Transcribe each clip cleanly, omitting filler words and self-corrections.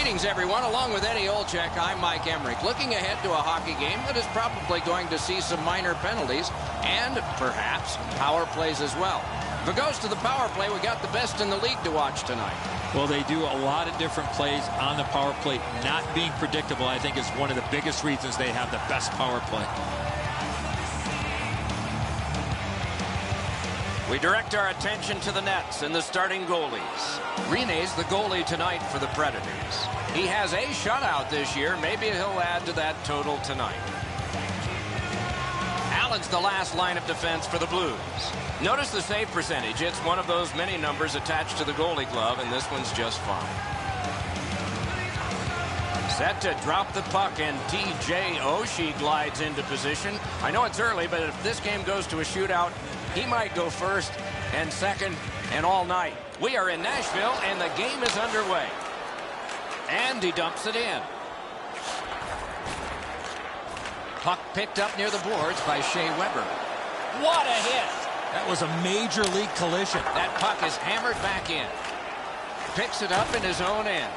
Greetings, everyone. Along with Eddie Olczyk, I'm Mike Emmerich. Looking ahead to a hockey game that is probably going to see some minor penalties and perhaps power plays as well. If it goes to the power play, we got the best in the league to watch tonight. Well, they do a lot of different plays on the power play. Not being predictable, I think, is one of the biggest reasons they have the best power play. We direct our attention to the nets and the starting goalies. Rene's the goalie tonight for the Predators. He has a shutout this year. Maybe he'll add to that total tonight. Allen's the last line of defense for the Blues. Notice the save percentage. It's one of those many numbers attached to the goalie glove, and this one's just fine. Set to drop the puck, and T.J. Oshie glides into position. I know it's early, but if this game goes to a shootout, he might go first and second and all night. We are in Nashville, and the game is underway. And he dumps it in. Puck picked up near the boards by Shea Weber. What a hit! That was a major league collision. That puck is hammered back in. Picks it up in his own end.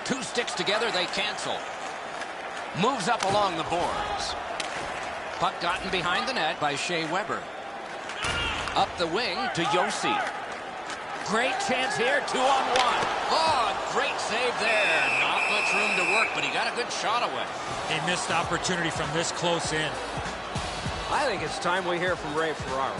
Two sticks together, they cancel. Moves up along the boards. Puck gotten behind the net by Shea Weber. Up the wing to Josi. Great chance here, 2-on-1. Oh, great save there. Not much room to work, but he got a good shot away. A missed opportunity from this close in. I think it's time we hear from Ray Ferraro.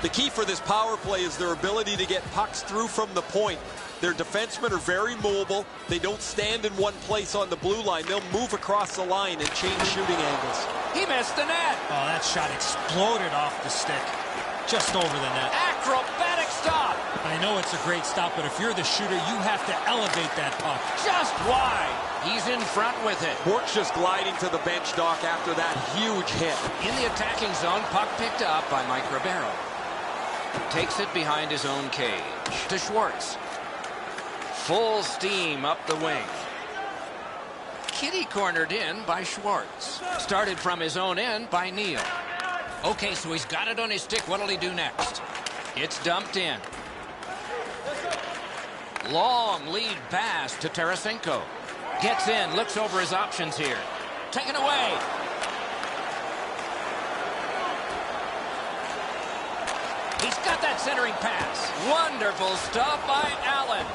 The key for this power play is their ability to get pucks through from the point. Their defensemen are very mobile. They don't stand in one place on the blue line. They'll move across the line and change shooting angles. He missed the net. Oh, that shot exploded off the stick. Just over the net. Acrobatic stop. I know it's a great stop, but if you're the shooter, you have to elevate that puck. Just wide. He's in front with it. Bork's just gliding to the bench, Doc, after that huge hit. In the attacking zone, puck picked up by Mike Ribeiro. Takes it behind his own cage to Schwartz. Full steam up the wing. Kitty cornered in by Schwartz. Started from his own end by Neal. Okay, so he's got it on his stick. What'll he do next? It's dumped in. Long lead pass to Tarasenko. Gets in, looks over his options here. Taken away. He's got that centering pass. Wonderful stuff by Allen.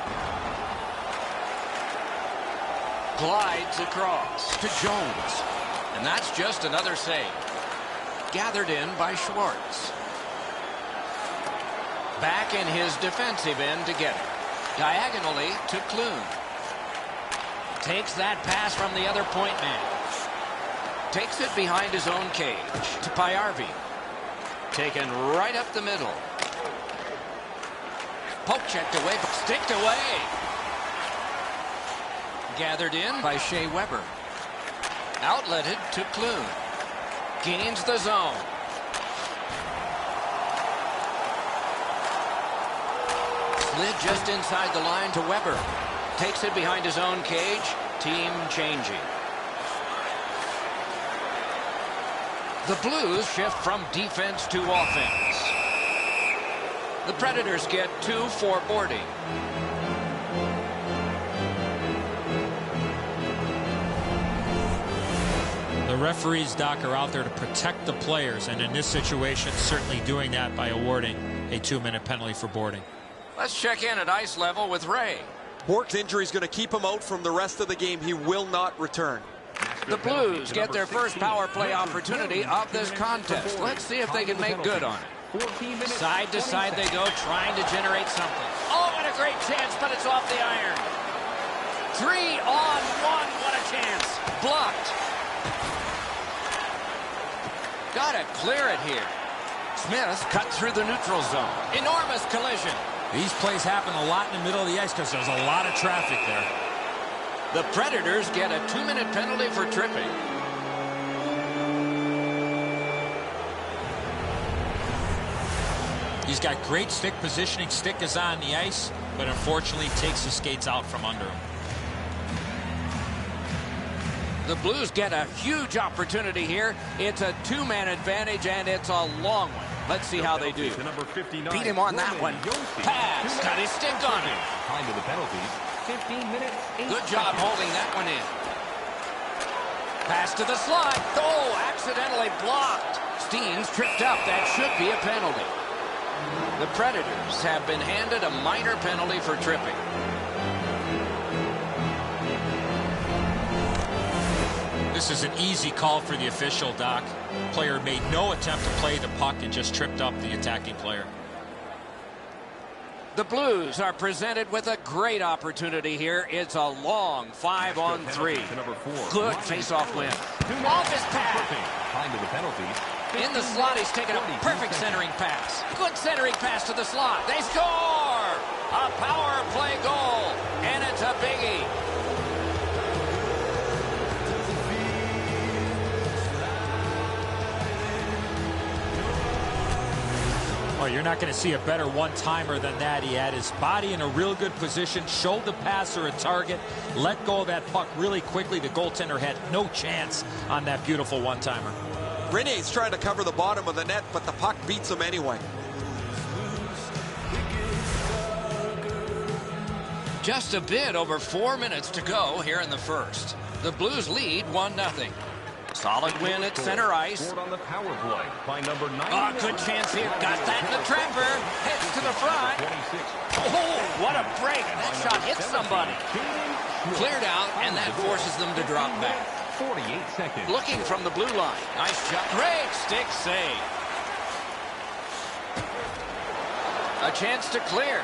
Glides across to Jones. And that's just another save. Gathered in by Schwartz. Back in his defensive end to get it. Diagonally to Klune. Takes that pass from the other point man. Takes it behind his own cage to Pajärvi. Taken right up the middle. Poke checked away, but sticked away. Gathered in by Shea Weber. Outletted to Klune. Gains the zone. Slid just inside the line to Weber. Takes it behind his own cage. Team changing. The Blues shift from defense to offense. The Predators get 2 for boarding. The referees, Doc, are out there to protect the players, and in this situation, certainly doing that by awarding a 2-minute penalty for boarding. Let's check in at ice level with Ray. Bork's injury is going to keep him out from the rest of the game. He will not return. The Blues get their first power play opportunity of this contest. Let's see if they can make good on it. Side to side they go, trying to generate something. Oh, and a great chance, but it's off the iron. 3-on-1, what a chance. Blocked. Got to clear it here. Smith cut through the neutral zone. Enormous collision. These plays happen a lot in the middle of the ice because there's a lot of traffic there. The Predators get a 2-minute penalty for tripping. He's got great stick positioning. Stick is on the ice, but unfortunately takes the skates out from under him. The Blues get a huge opportunity here. It's a 2-man advantage, and it's a long one. Let's see how they do. Beat him on that one. Pass. Got his stick on him. Time to the penalty. Good job holding that one in. Pass to the slot. Oh, accidentally blocked. Steen's tripped up. That should be a penalty. The Predators have been handed a minor penalty for tripping. This is an easy call for the official, Doc. Player made no attempt to play the puck and just tripped up the attacking player. The Blues are presented with a great opportunity here. It's a long 5-on-3. Good face-off win. Off his pad. In the slot, he's taken a perfect centering pass. Good centering pass to the slot. They score! A power play goal, and it's a biggie. Well, you're not going to see a better one-timer than that. He had his body in a real good position, showed the passer a target, let go of that puck really quickly. The goaltender had no chance on that beautiful one-timer. Rene's trying to cover the bottom of the net, but the puck beats him anyway. Just a bit over 4 minutes to go here in the first. The Blues lead 1-0. Solid win at center ice. On the power play by number 9. Oh, good chance here. Got that in the trapper. Heads to the front. Oh, what a break. That shot hits somebody. Cleared out, and that forces them to drop back. 48 seconds. Looking from the blue line. Nice shot. Great stick save. A chance to clear.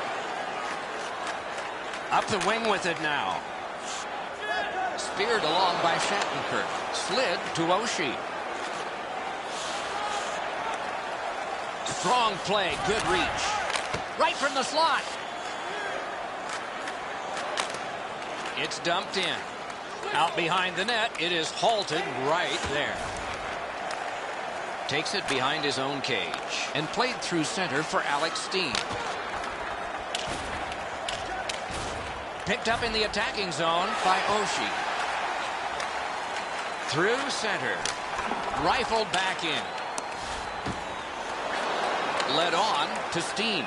Up the wing with it now. Speared along by Shattenkirk. Slid to Oshie. Strong play. Good reach. Right from the slot. It's dumped in. Out behind the net. It is halted right there. Takes it behind his own cage. And played through center for Alex Steen. Picked up in the attacking zone by Oshie. Through center. Rifled back in. Led on to Steen.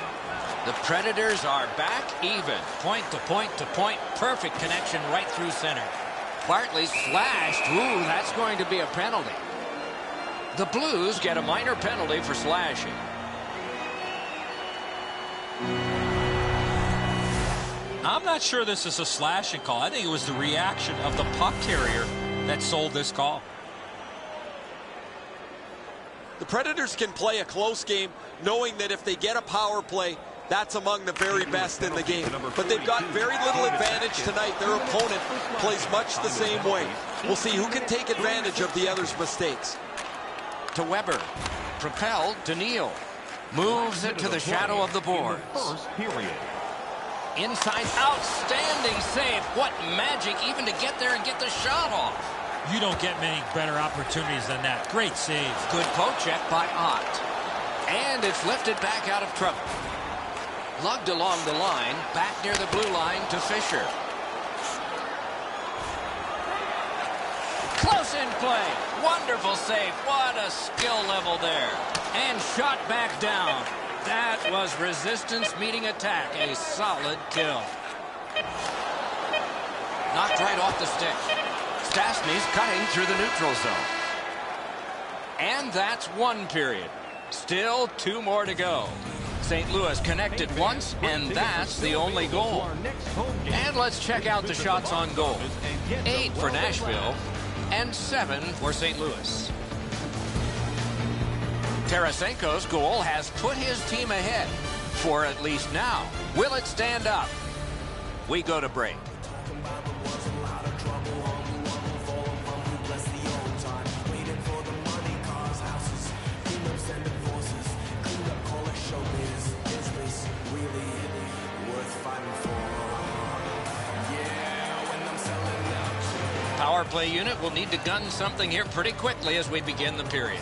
The Predators are back even. Point to point to point. Perfect connection right through center. Bartley slashed. Ooh, that's going to be a penalty. The Blues get a minor penalty for slashing. I'm not sure this is a slashing call. I think it was the reaction of the puck carrier that sold this call. The Predators can play a close game knowing that if they get a power play, that's among the very best in the game. But they've got very little advantage tonight. Their opponent plays much the same way. We'll see who can take advantage of the other's mistakes. To Weber. Propelled to Neal. Moves it to the shadow of the boards. Inside, outstanding save. What magic even to get there and get the shot off. You don't get many better opportunities than that. Great save. Good poke check by Ott. And it's lifted back out of trouble. Lugged along the line, back near the blue line to Fisher. Close in play. Wonderful save. What a skill level there. And shot back down. That was resistance meeting attack. A solid kill. Knocked right off the stick. Stastny's cutting through the neutral zone. And that's one period. Still 2 more to go. St. Louis connected once, and that's the only goal. And let's check out the shots on goal. 8 for Nashville and 7 for St. Louis. Tarasenko's goal has put his team ahead, for at least now. Will it stand up? We go to break. Power play unit will need to gun something here pretty quickly as we begin the period.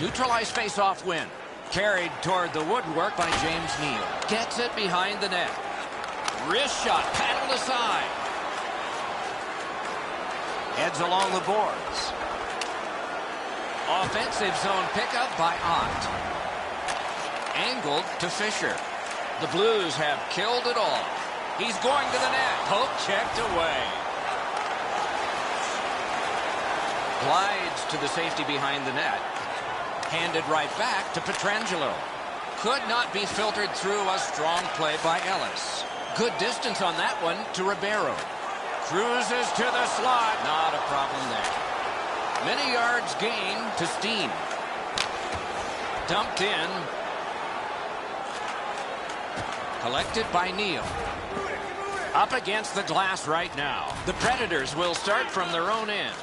Neutralized face-off win. Carried toward the woodwork by James Neal. Gets it behind the net. Wrist shot, paddled aside. Heads along the boards. Offensive zone pickup by Ott. Angled to Fisher. The Blues have killed it all. He's going to the net. Poke checked away. Glides to the safety behind the net. Handed right back to Pietrangelo. Could not be filtered through. A strong play by Ellis. Good distance on that one to Ribeiro. Cruises to the slot. Not a problem there. Many yards gain to Steen. Dumped in. Collected by Neal. Up against the glass right now. The Predators will start from their own end.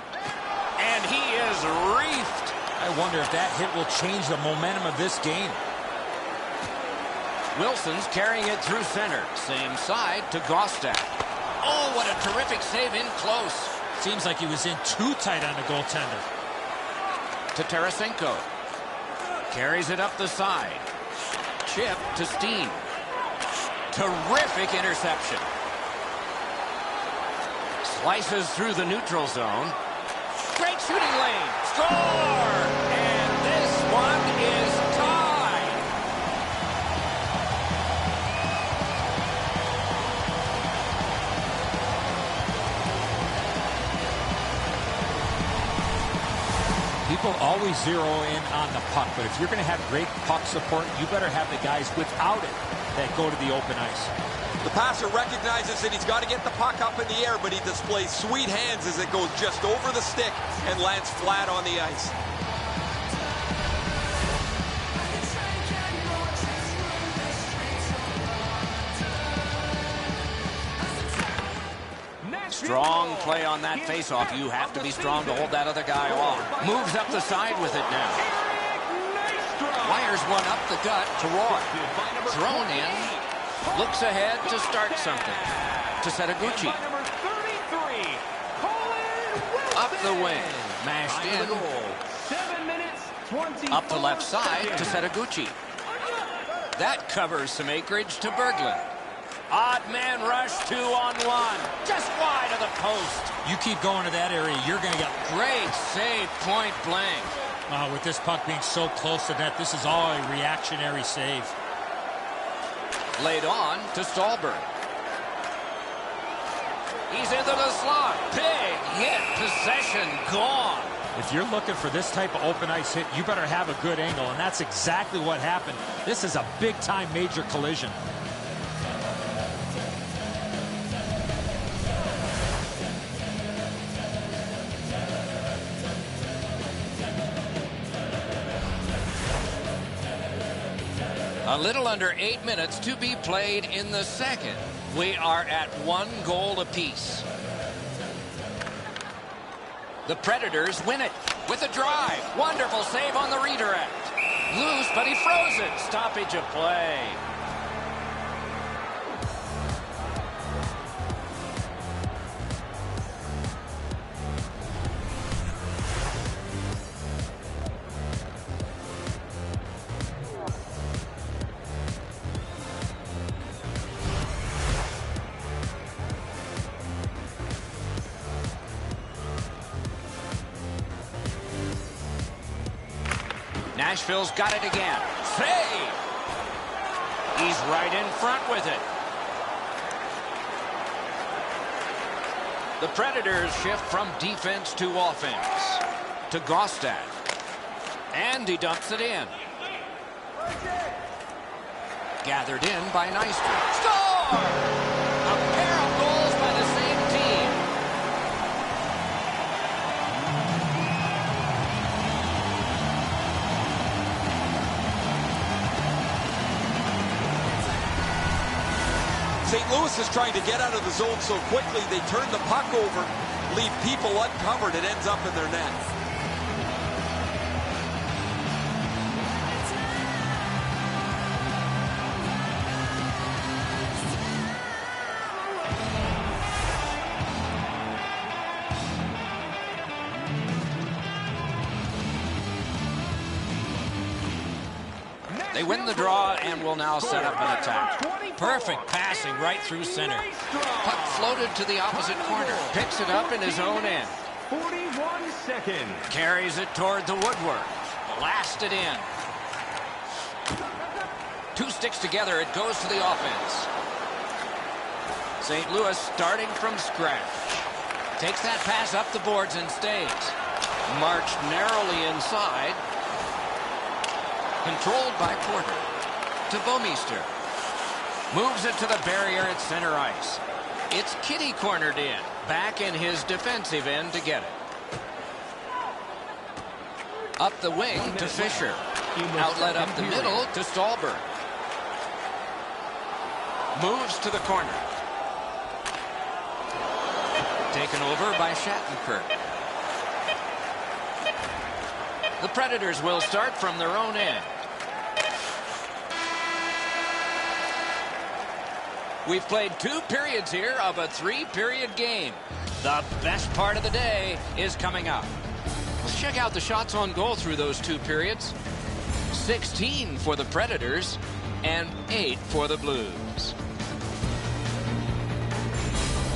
And he is reefed. I wonder if that hit will change the momentum of this game. Wilson's carrying it through center. Same side to Gostad. Oh, what a terrific save in close. Seems like he was in too tight on the goaltender. To Tarasenko. Carries it up the side. Chip to Steen. Terrific interception. Slices through the neutral zone. Great shooting lane. Score! And this one is tied. People always zero in on the puck, but if you're going to have great puck support, you better have the guys without it that go to the open ice. The passer recognizes that he's got to get the puck up in the air, but he displays sweet hands as it goes just over the stick and lands flat on the ice. Strong play on that faceoff. You have to be strong to hold that other guy off. Moves up the side with it now. Wires one up the gut to Roy. Thrown in. Looks ahead to start something. To Setaguchi. Up the wing. Mashed in. Up the left side to Setaguchi. That covers some acreage to Berglund. Odd man rush 2-on-1. Just wide of the post. You keep going to that area, you're going to get... Great save, point blank. With this puck being so close to net, this is all a reactionary save. Laid on to Stallberg. He's into the slot. Big hit. Possession gone. If you're looking for this type of open ice hit, you better have a good angle, and that's exactly what happened. This is a big-time major collision. A little under 8 minutes to be played in the second. We are at 1 goal apiece. The Predators win it with a drive. Wonderful save on the redirect. Loose, but he froze it. Stoppage of play. Nashville's got it again. Save! He's right in front with it. The Predators shift from defense to offense. To Gostad. And he dumps it in. Gathered in by Nystrom. Score! A pair of goals by the same team. St. Louis is trying to get out of the zone so quickly, they turn the puck over, leave people uncovered, it ends up in their net. They win the draw and will now set up an attack. Perfect passing right through center. Puck floated to the opposite corner. Picks it up in his own end. 41 seconds. Carries it toward the woodwork. Blasted in. 2 sticks together. It goes to the offense. St. Louis starting from scratch. Takes that pass up the boards and stays. Marched narrowly inside. Controlled by Porter. To Bouwmeester. Moves it to the barrier at center ice. It's kitty cornered in. Back in his defensive end to get it. Up the wing to Fisher. Outlet up the middle to Stallberg. Moves to the corner. Taken over by Shattenkirk. The Predators will start from their own end. We've played 2 periods here of a 3-period game. The best part of the day is coming up. Let's check out the shots on goal through those 2 periods. 16 for the Predators and 8 for the Blues.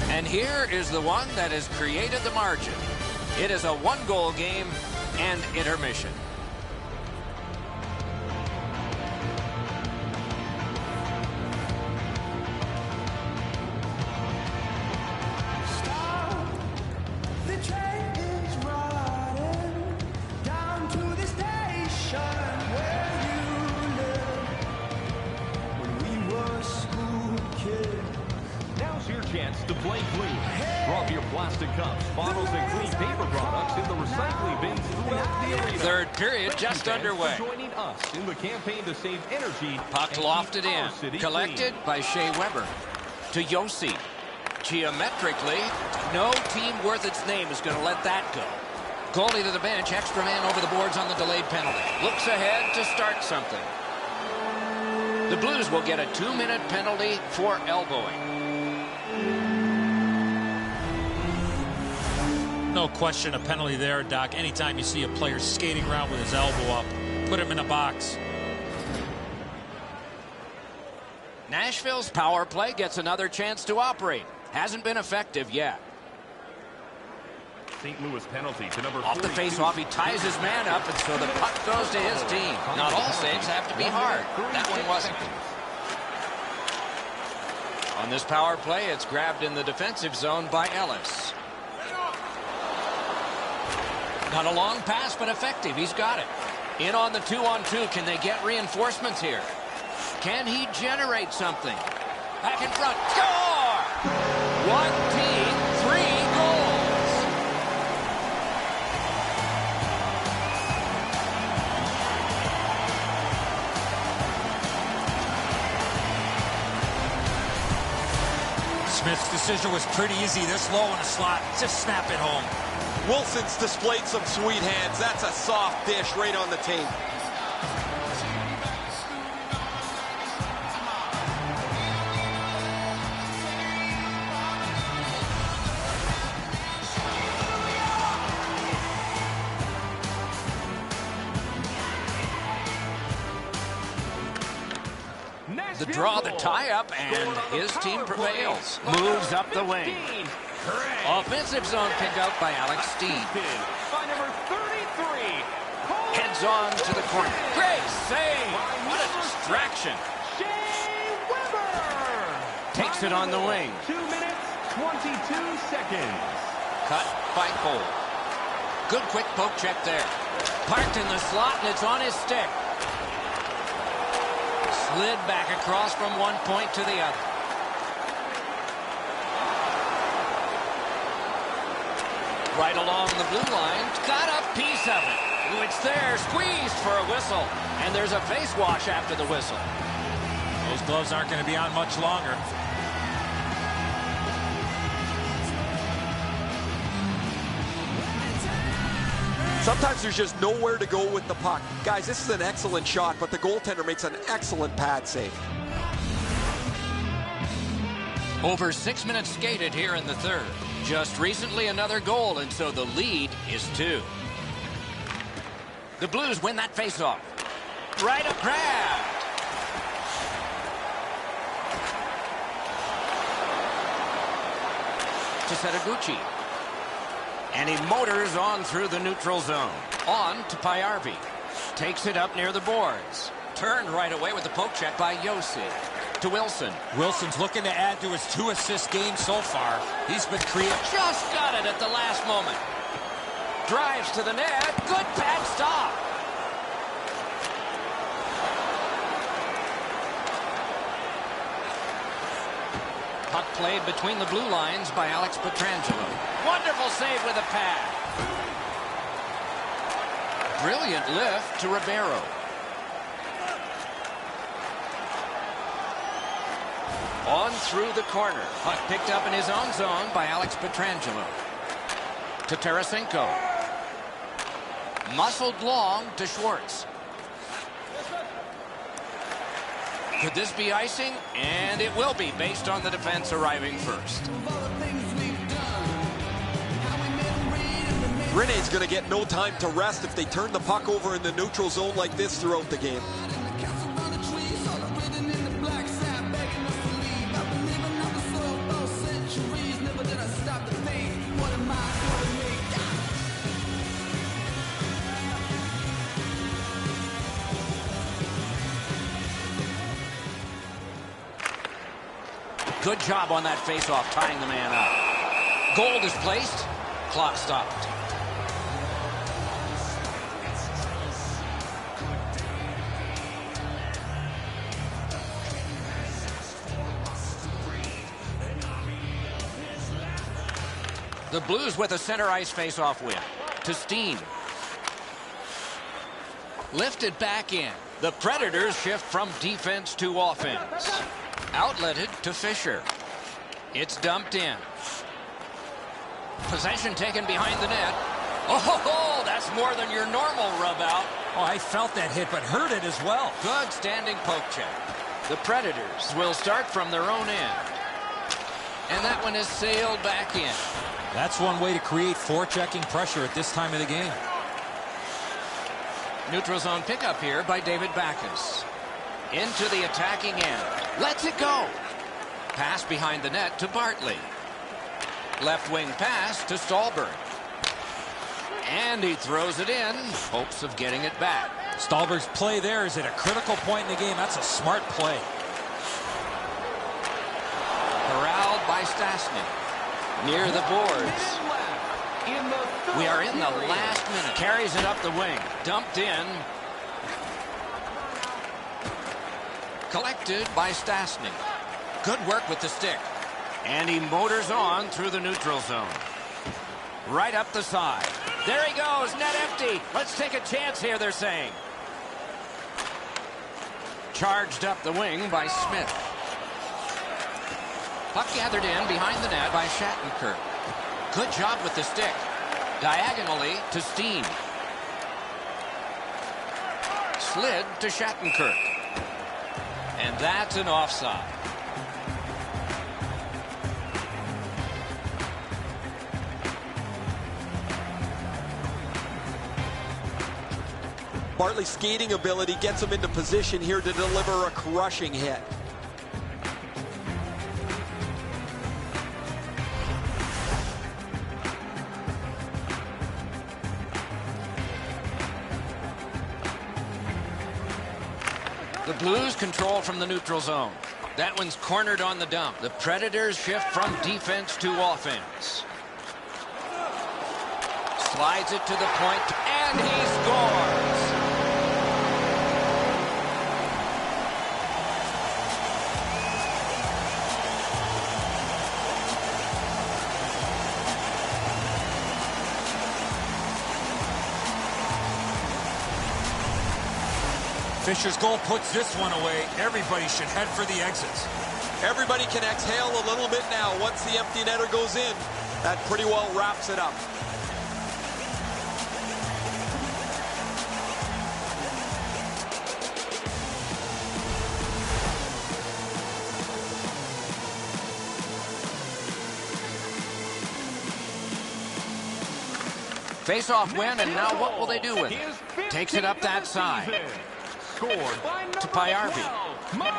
And here is the one that has created the margin. It is a 1-goal game and intermission. To play clean. Drop your plastic cups, bottles, and clean paper products in the recycling bins throughout the arena. Third period just underway. Joining us in the campaign to save energy. Puck lofted in. Collected by Shea Weber. To Yossi. Geometrically, no team worth its name is going to let that go. Goalie to the bench. Extra man over the boards on the delayed penalty. Looks ahead to start something. The Blues will get a 2-minute penalty for elbowing. No question, a penalty there, Doc. Anytime you see a player skating around with his elbow up, put him in a box. Nashville's power play gets another chance to operate. Hasn't been effective yet. St. Louis penalty to number 42. Off the face-off, he ties his man up, and so the puck goes to his team. Not all saves have to be hard. That one wasn't. On this power play, it's grabbed in the defensive zone by Ellis. Not a long pass, but effective. He's got it. In on the 2-on-2. Can they get reinforcements here? Can he generate something? Back in front. Score! 1 team, 3 goals. Smith's decision was pretty easy. This low in the slot. Just snap it home. Wilson's displayed some sweet hands. That's a soft dish right on the tape. The draw, the tie-up, and his team prevails. Moves up the wing. Offensive zone picked out by Alex Steen. By number 33. Heads on to the corner. Great save! What a distraction. Shea Weber. Takes it on the wing. 2 minutes, 22 seconds. Cut by Cole. Good quick poke check there. Parked in the slot, and it's on his stick. Slid back across from one point to the other. Right along the blue line. Got a piece of it. Ooh, it's there. Squeezed for a whistle. And there's a face wash after the whistle. Those gloves aren't going to be on much longer. Sometimes there's just nowhere to go with the puck. Guys, this is an excellent shot, but the goaltender makes an excellent pad save. Over 6 minutes skated here in the third. Just recently another goal, and so the lead is 2. The Blues win that faceoff. Right up grab. To Setaguchi. And he motors on through the neutral zone. On to Payarvi. Takes it up near the boards. Turned right away with the poke check by Yossi. To Wilson. Wilson's looking to add to his 2-assist game so far. He's been creative. Just got it at the last moment. Drives to the net. Good pad stop. Puck played between the blue lines by Alex Pietrangelo. Wonderful save with a pad. Brilliant lift to Ribeiro. On through the corner. Puck picked up in his own zone by Alex Pietrangelo. To Tarasenko. Muscled long to Schwartz. Could this be icing? And it will be, based on the defense arriving first. Rene's going to get no time to rest if they turn the puck over in the neutral zone like this throughout the game. Good job on that faceoff, tying the man up. Goal is placed. Clock stopped. The Blues with a center ice faceoff win. To Steen. Lifted back in. The Predators shift from defense to offense. Outletted to Fisher. It's dumped in. Possession taken behind the net. Oh, that's more than your normal rub out. Oh, I felt that hit, but heard it as well. Good standing poke check. The Predators will start from their own end. And that one is sailed back in. That's one way to create forechecking pressure at this time of the game. Neutral zone pickup here by David Backes. Into the attacking end. Lets it go. Pass behind the net to Bartley. Left wing pass to Stallberg. And he throws it in. Hopes of getting it back. Stallberg's play there is at a critical point in the game. That's a smart play. Corralled by Stastny. Near the boards. We are in the last minute. Carries it up the wing. Dumped in. Collected by Stastny. Good work with the stick. And he motors on through the neutral zone. Right up the side. There he goes. Net empty. Let's take a chance here, they're saying. Charged up the wing by Smith. Puck gathered in behind the net by Shattenkirk. Good job with the stick. Diagonally to Steen. Slid to Shattenkirk. And that's an offside. Bartley's skating ability gets him into position here to deliver a crushing hit. The Blues control from the neutral zone. That one's cornered on the dump. The Predators shift from defense to offense. Slides it to the point, and he scores. Fisher's goal puts this one away. Everybody should head for the exits. Everybody can exhale a little bit now. Once the empty netter goes in, that pretty well wraps it up. Face-off win, and now what will they do with it? Takes it up that side. Scored by To Payarvi. Mike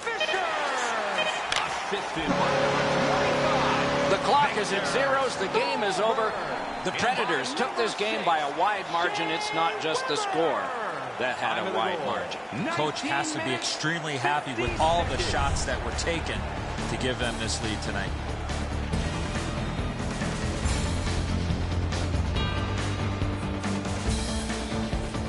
Fisher. Assisted by number 25. The clock is at zeros. The game is over. The Predators took this game by a wide margin. It's not just the score that had a wide margin. Coach has to be extremely happy with all the shots that were taken to give them this lead tonight.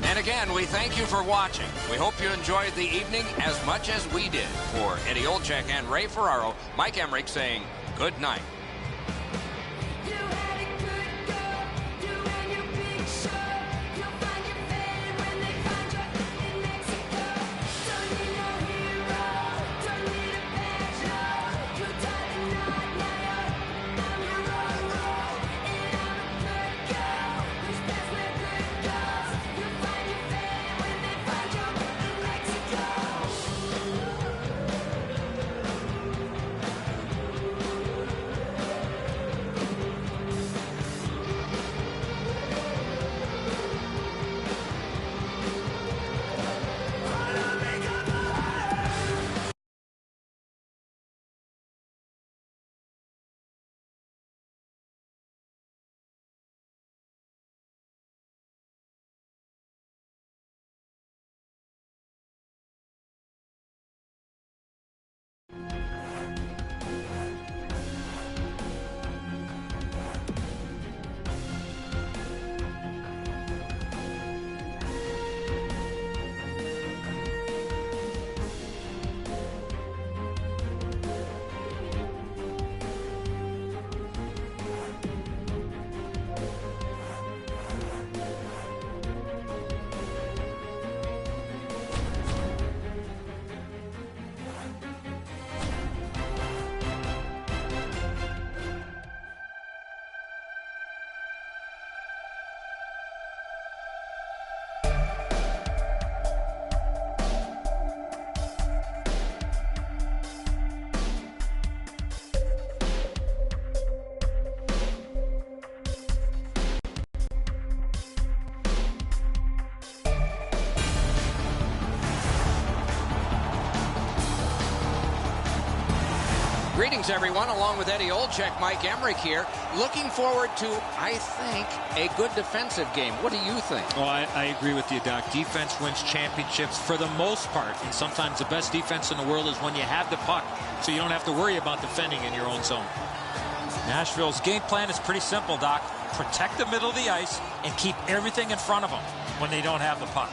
And again, we thank you for watching. We hope you enjoyed the evening as much as we did. For Eddie Olczyk and Ray Ferraro, Mike Emmerich saying good night. Greetings, everyone. Along with Eddie Olczyk, Mike Emmerich here. Looking forward to, I think, a good defensive game. What do you think? Well, I agree with you, Doc. Defense wins championships for the most part. And sometimes the best defense in the world is when you have the puck, so you don't have to worry about defending in your own zone. Nashville's game plan is pretty simple, Doc. Protect the middle of the ice and keep everything in front of them when they don't have the puck.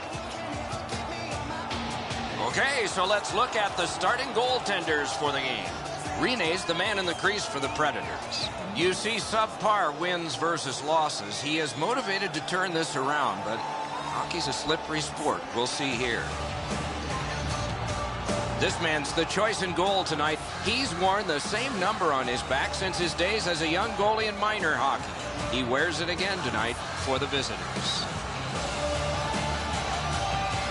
Okay, so let's look at the starting goaltenders for the game. Rene's the man in the crease for the Predators. You see subpar wins versus losses. He is motivated to turn this around, but hockey's a slippery sport. We'll see here. This man's the choice in goal tonight. He's worn the same number on his back since his days as a young goalie in minor hockey. He wears it again tonight for the visitors.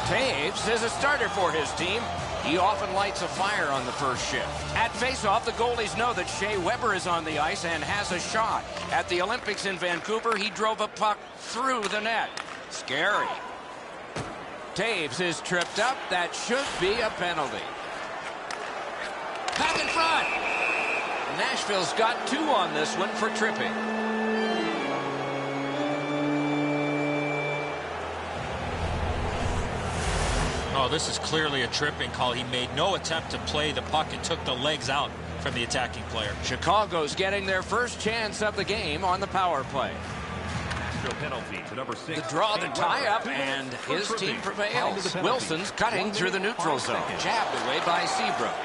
Taves is a starter for his team. He often lights a fire on the first shift. At faceoff, the goalies know that Shea Weber is on the ice and has a shot. At the Olympics in Vancouver, he drove a puck through the net. Scary. Taves is tripped up. That should be a penalty. Back in front. Nashville's got 2 on this one for tripping. Oh, this is clearly a tripping call. He made no attempt to play the puck and took the legs out from the attacking player. Chicago's getting their first chance of the game on the power play. Penalty to number 6. The draw, the tie-up, and his team prevails. Wilson's cutting through the neutral zone. Jabbed away by Seabrook.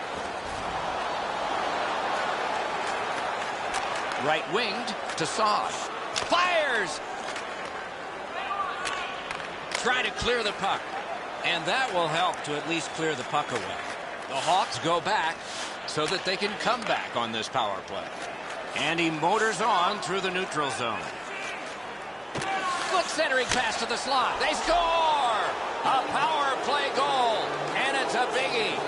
Right-winged to Saad. Fires! Try to clear the puck. And that will help to at least clear the puck away. The Hawks go back so that they can come back on this power play. And he motors on through the neutral zone. Good centering pass to the slot. They score! A power play goal. And it's a biggie.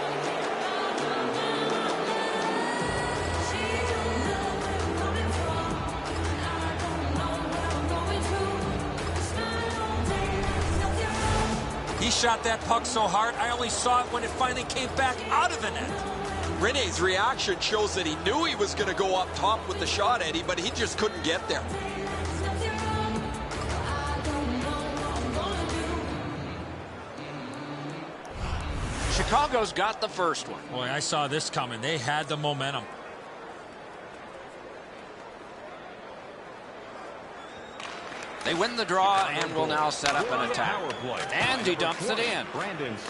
He shot that puck so hard, I only saw it when it finally came back out of the net. Rene's reaction shows that he knew he was going to go up top with the shot, Eddie, but he just couldn't get there. Chicago's got the first one. Boy, I saw this coming. They had the momentum. They win the draw and will now set up an attack. And he dumps it in.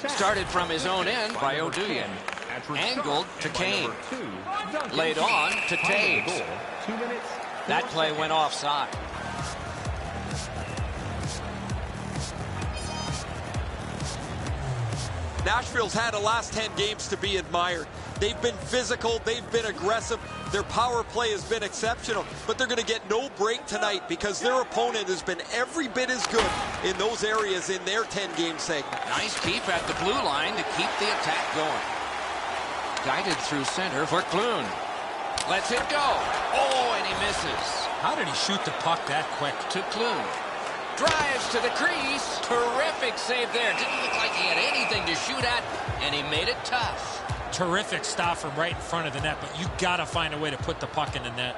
Started from his own end by Oduya. Angled to Kane. Laid on to Taves. That play went offside. Nashville's had the last 10 games to be admired. They've been physical, they've been aggressive, their power play has been exceptional, but they're going to get no break tonight because their opponent has been every bit as good in those areas in their 10-game segment. Nice keep at the blue line to keep the attack going. Guided through center for Clune. Lets it go. Oh, and he misses. How did he shoot the puck that quick? To Clune. Drives to the crease. Terrific save there. Didn't look like he had anything to shoot at, and he made it tough. Terrific stop from right in front of the net, but you got to find a way to put the puck in the net.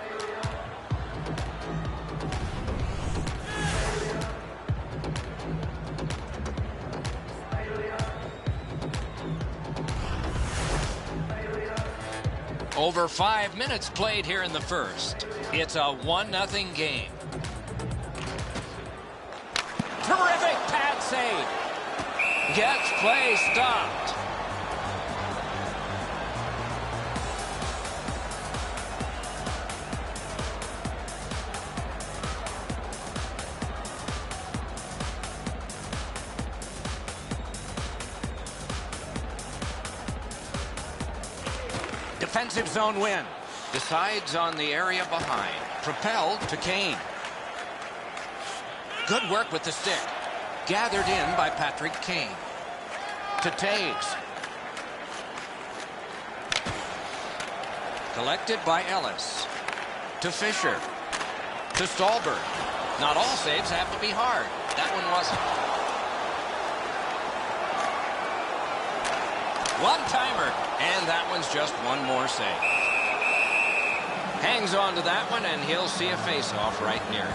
Over 5 minutes played here in the first. It's a 1-0 game. Terrific pad save. Gets play stopped. Defensive zone win. Decides on the area behind. Propelled to Kane. Good work with the stick. Gathered in by Patrick Kane. To Taves. Collected by Ellis. To Fisher. To Stallberg. Not all saves have to be hard. That one wasn't. One-timer. And that one's just one more save. Hangs on to that one, and he'll see a face-off right near it.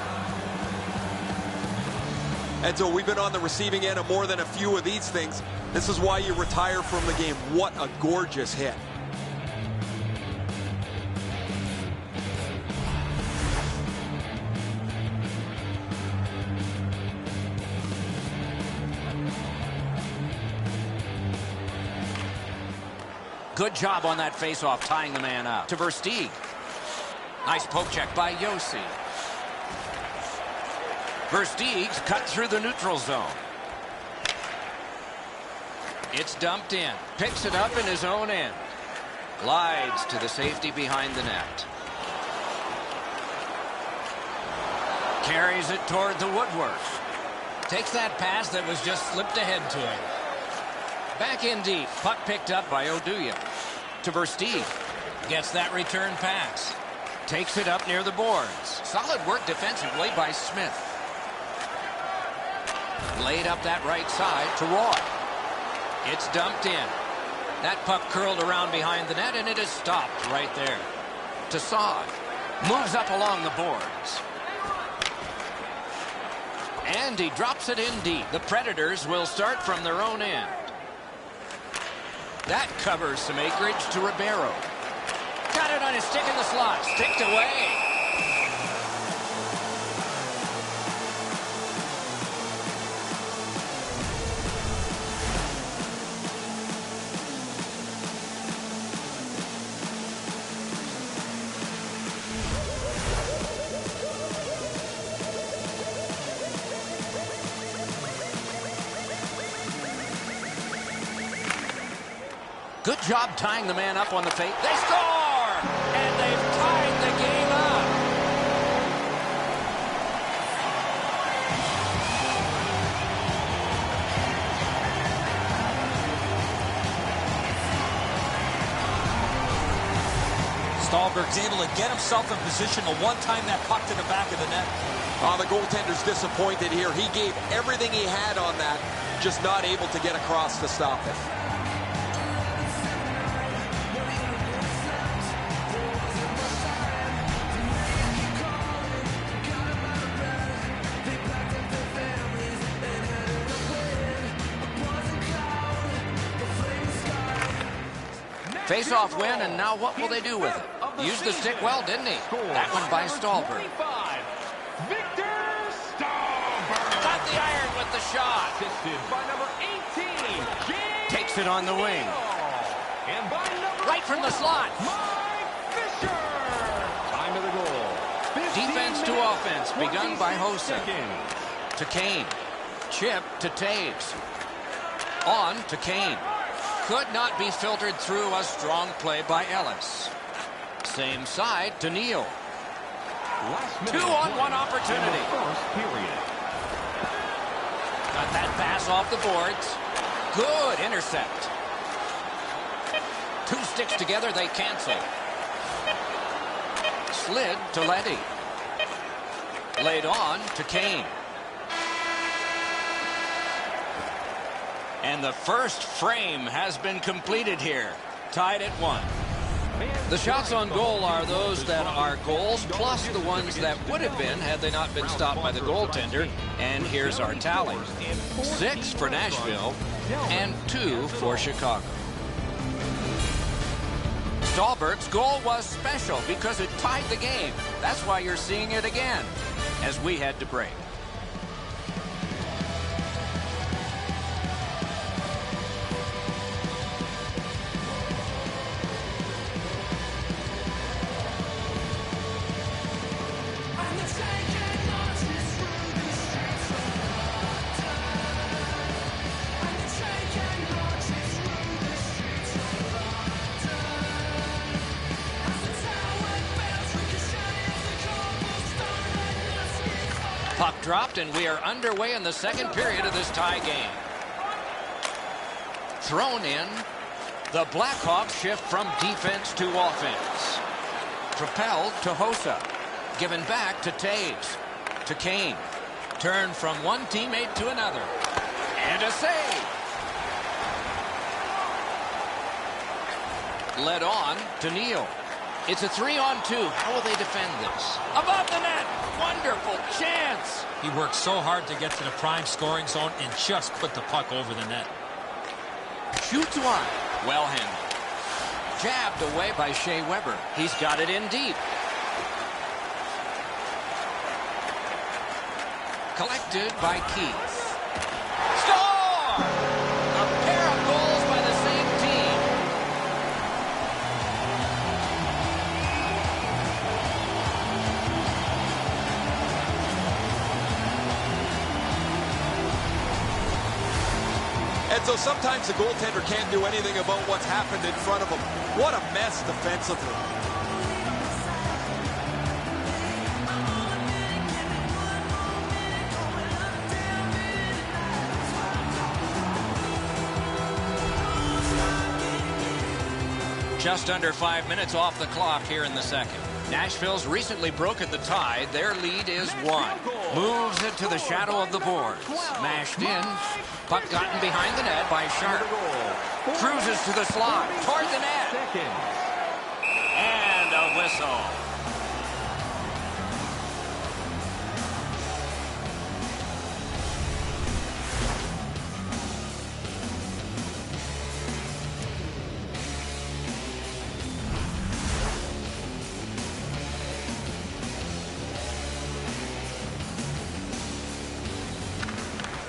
And so we've been on the receiving end of more than a few of these things. This is why you retire from the game. What a gorgeous hit. Good job on that face-off, tying the man up. To Versteeg. Nice poke check by Yossi. Versteeg's cut through the neutral zone. It's dumped in. Picks it up in his own end. Glides to the safety behind the net. Carries it toward the woodwork. Takes that pass that was just slipped ahead to him. Back in deep. Puck picked up by Oduya. To Versteeg. Gets that return pass. Takes it up near the boards. Solid work defensively by Smith. Laid up that right side to Roy. It's dumped in. That puck curled around behind the net, and it is stopped right there. To Saad. Moves up along the boards. And he drops it in deep. The Predators will start from their own end. That covers some acreage to Ribeiro. Got it on his stick in the slot. Sticked away. Good job tying the man up on the fake. They score! And they've tied the game up. Stallberg's able to get himself in position to one-time that puck to the back of the net. The goaltender's disappointed here. He gave everything he had on that, just not able to get across to stop it. Face-off win, and now what will they do with it? Used the stick well, didn't he? That one by Stallberg. Got the iron with the shot. Takes it on the wing. Right from the slot. Time of the goal. Defense to offense, begun by Hossa. To Kane. Chip to Taves. On to Kane. Could not be filtered through. A strong play by Ellis. Same side to Neal. 2-on-1 opportunity. Got that pass off the boards. Good intercept. Two sticks together, they cancel. Slid to Leddy. Laid on to Kane. And the first frame has been completed here. Tied at 1. The shots on goal are those that are goals, plus the ones that would have been had they not been stopped by the goaltender. And here's our tally. 6 for Nashville and 2 for Chicago. Stallberg's goal was special because it tied the game. That's why you're seeing it again as we head to break. Puck dropped, and we are underway in the second period of this tie game. Thrown in. The Blackhawks shift from defense to offense. Propelled to Hossa. Given back to Taves. To Kane. Turned from one teammate to another. And a save. Led on to Neal. It's a 3-on-2. How will they defend this? Above the net. Wonderful chance. He worked so hard to get to the prime scoring zone and just put the puck over the net. Shoots one. Well handled. Jabbed away by Shea Weber. He's got it in deep. Collected by Keith. Score! A pair of goals by the same team. And so sometimes the goaltender can't do anything about what's happened in front of him. What a mess defensively. Just under 5 minutes off the clock here in the second. Nashville's recently broken the tie. Their lead is 1. Moves it to the shadow of the boards. Mashed in. Puck gotten behind the net by Sharp. Cruises to the slot. Toward the net. And a whistle.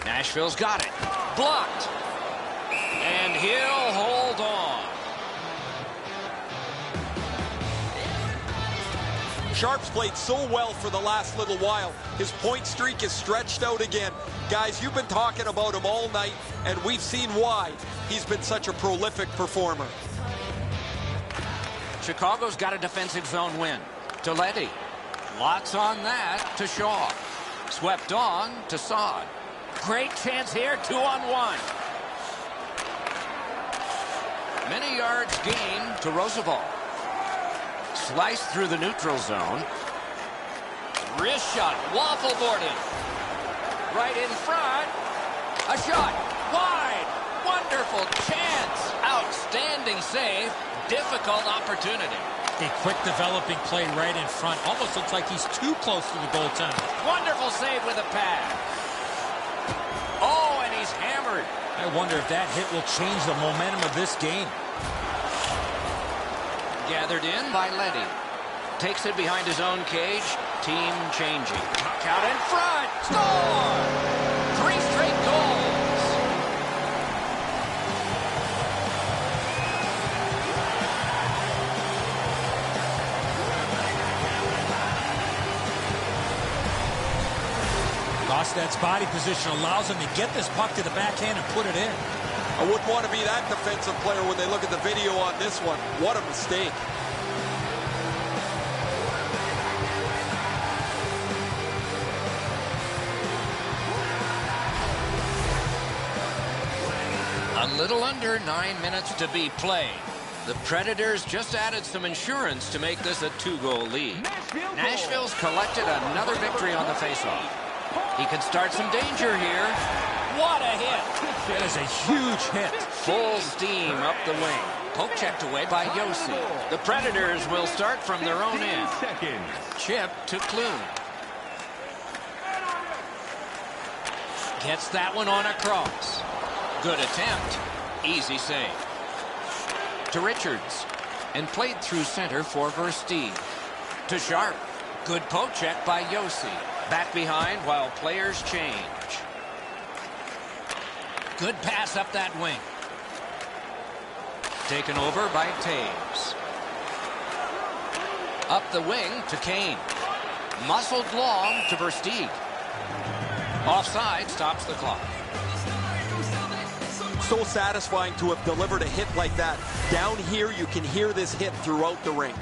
Nashville's got it. Blocked. And he'll hold on. Sharp's played so well for the last little while. His point streak is stretched out again. Guys, you've been talking about him all night, and we've seen why he's been such a prolific performer. Chicago's got a defensive zone win. To Leddy. Lots on that to Shaw. Swept on to Saad. Great chance here, 2-on-1. Many yards gained to Roosevelt. Sliced through the neutral zone. Wrist shot, waffle boarding. Right in front. A shot, wide. Wonderful chance. Outstanding save. Difficult opportunity. A quick developing play right in front. Almost looks like he's too close to the goaltender. Wonderful save with a pad. Oh, and he's hammered. I wonder if that hit will change the momentum of this game. Gathered in by Letty. Takes it behind his own cage. Team changing. Puck out in front. Score! 3 straight goals. Gostad's body position allows him to get this puck to the backhand and put it in. I wouldn't want to be that defensive player when they look at the video on this one. What a mistake. A little under 9 minutes to be played. The Predators just added some insurance to make this a 2-goal lead. Nashville's collected another victory on the faceoff. He can start some danger here. What a hit! That is a huge hit. Full steam up the wing. Poke checked away by Yossi. The Predators will start from their own end. Chip to Clune. Gets that one on a cross. Good attempt. Easy save. To Richards. And played through center for Versteeg. To Sharp. Good poke check by Yossi. Back behind while players change. Good pass up that wing. Taken over by Taves. Up the wing to Kane. Muscled long to Versteeg. Offside stops the clock. So satisfying to have delivered a hit like that. Down here, you can hear this hit throughout the rink.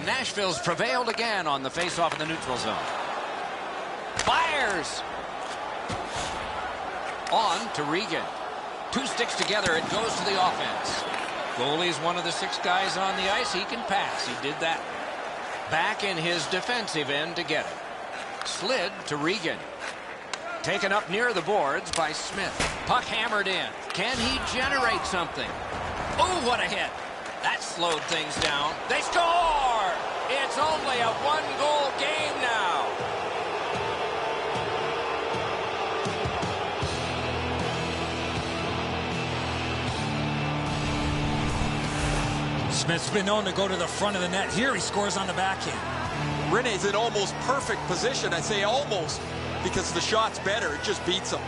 Nashville's prevailed again on the faceoff in the neutral zone. Fires! On to Regan. 2 sticks together, it goes to the offense. Goalie's one of the 6 guys on the ice. He can pass. He did that. Back in his defensive end to get it. Slid to Regan. Taken up near the boards by Smith. Puck hammered in. Can he generate something? Oh, what a hit. That slowed things down. They score! It's only a 1-goal game now. Smith's been known to go to the front of the net. Here he scores on the backhand. Rene's in almost perfect position. I say almost because the shot's better. It just beats him.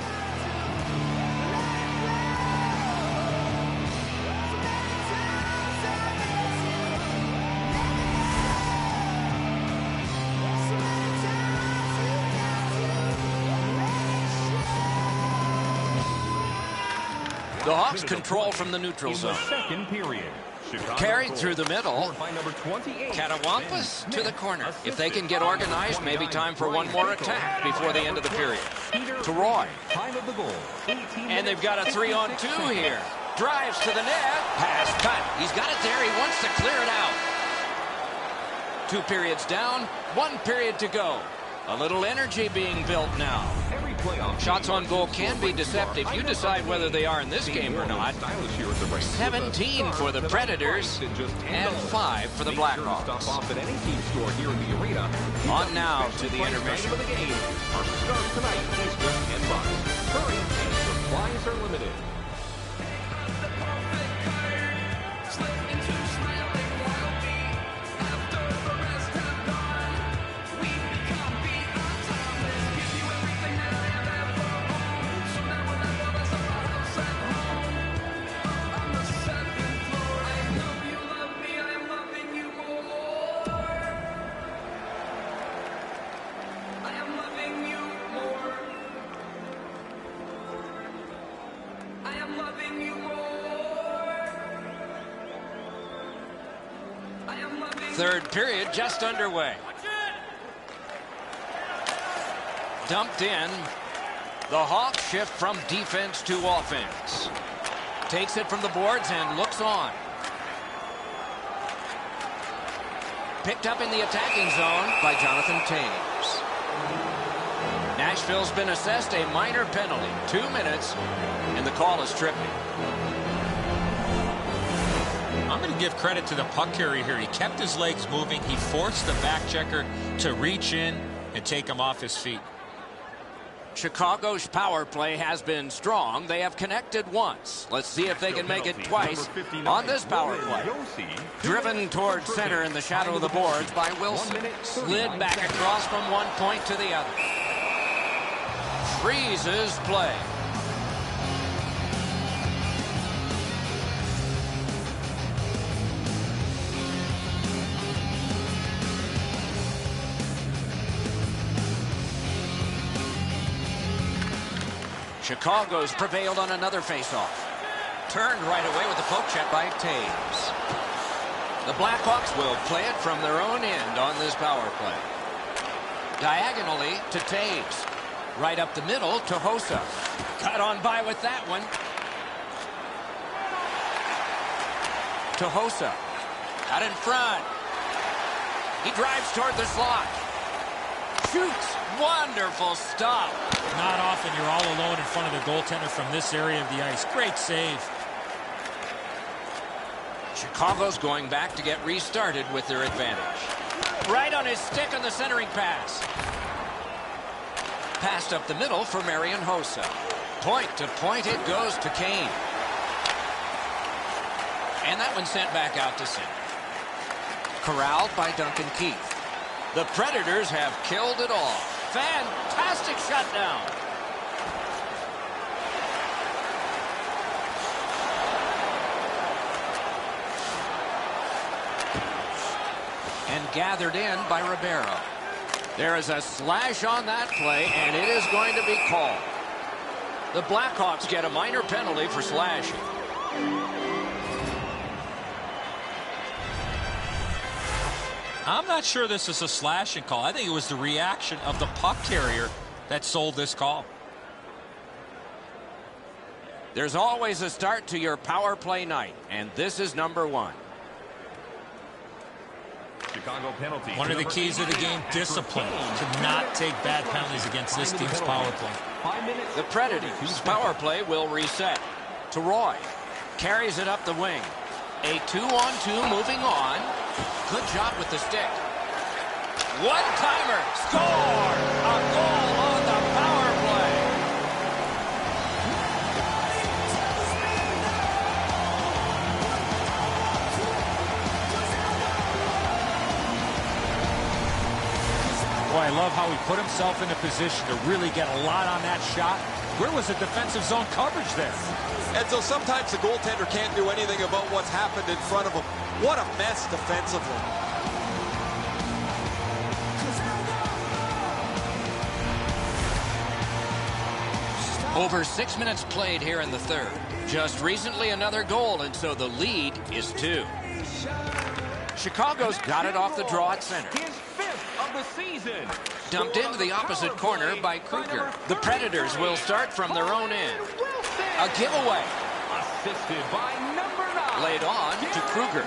The Hawks control from the neutral zone. Second period. Carried through the middle. Catawampus to the corner. If they can get organized, maybe time for one more attack before the end of the period. To Roy. And they've got a 3-on-2 here. Drives to the net. Pass cut. He's got it there. He wants to clear it out. 2 periods down. 1 period to go. A little energy being built now. Shots on goal can be deceptive. You decide whether they are in this game or not. 17 for the Predators and 5 for the Blackhawks. On now to the intermission. Our start tonight is just $10. Hurry, and supplies are limited. Third period just underway. Dumped in. The Hawks shift from defense to offense. Takes it from the boards and looks on. Picked up in the attacking zone by Jonathan Taves. Nashville's been assessed a minor penalty. 2 minutes, and the call is tripping. going to give credit to the puck carrier here. He kept his legs moving. He forced the back checker to reach in and take him off his feet. Chicago's power play has been strong. They have connected once. Let's see if they can make it twice on this power play. Driven towards center in the shadow of the boards by Wilson. Slid back across from one point to the other. Freezes play. Chicago's prevailed on another faceoff. Turned right away with the poke check by Taves. The Blackhawks will play it from their own end on this power play. Diagonally to Taves. Right up the middle to Hossa. Cut on by with that one. To Hossa. Out in front. He drives toward the slot. Shoots. Wonderful stop. Not often you're all alone in front of the goaltender from this area of the ice. Great save. Chicago's going back to get restarted with their advantage. Right on his stick on the centering pass. Passed up the middle for Marian Hossa. Point to point it goes to Kane. And that one sent back out to center. Corralled by Duncan Keith. The Predators have killed it all. Fantastic shutdown. And gathered in by Ribeiro. There is a slash on that play, and it is going to be called. The Blackhawks get a minor penalty for slashing. I'm not sure this is a slashing call. I think it was the reaction of the puck carrier that sold this call. There's always a start to your power play night, and this is number one. Chicago penalty. One of the keys of the game, discipline, to not take bad penalties against this team's power play. The Predators' power play will reset to Roy. Carries it up the wing. A 2-on-2 moving on. Good job with the stick. One-timer. Score! A goal on the power play. Boy, I love how he put himself in a position to really get a lot on that shot. Where was the defensive zone coverage there? And so sometimes the goaltender can't do anything about what's happened in front of him. What a mess defensively. Over 6 minutes played here in the third. Just recently another goal, and so the lead is 2. Chicago's got it off the draw at center. His 5th of the season. Dumped into the opposite corner by Kruger. The Predators will start from their own end. A giveaway. Assisted by number 9. Laid on to Kruger.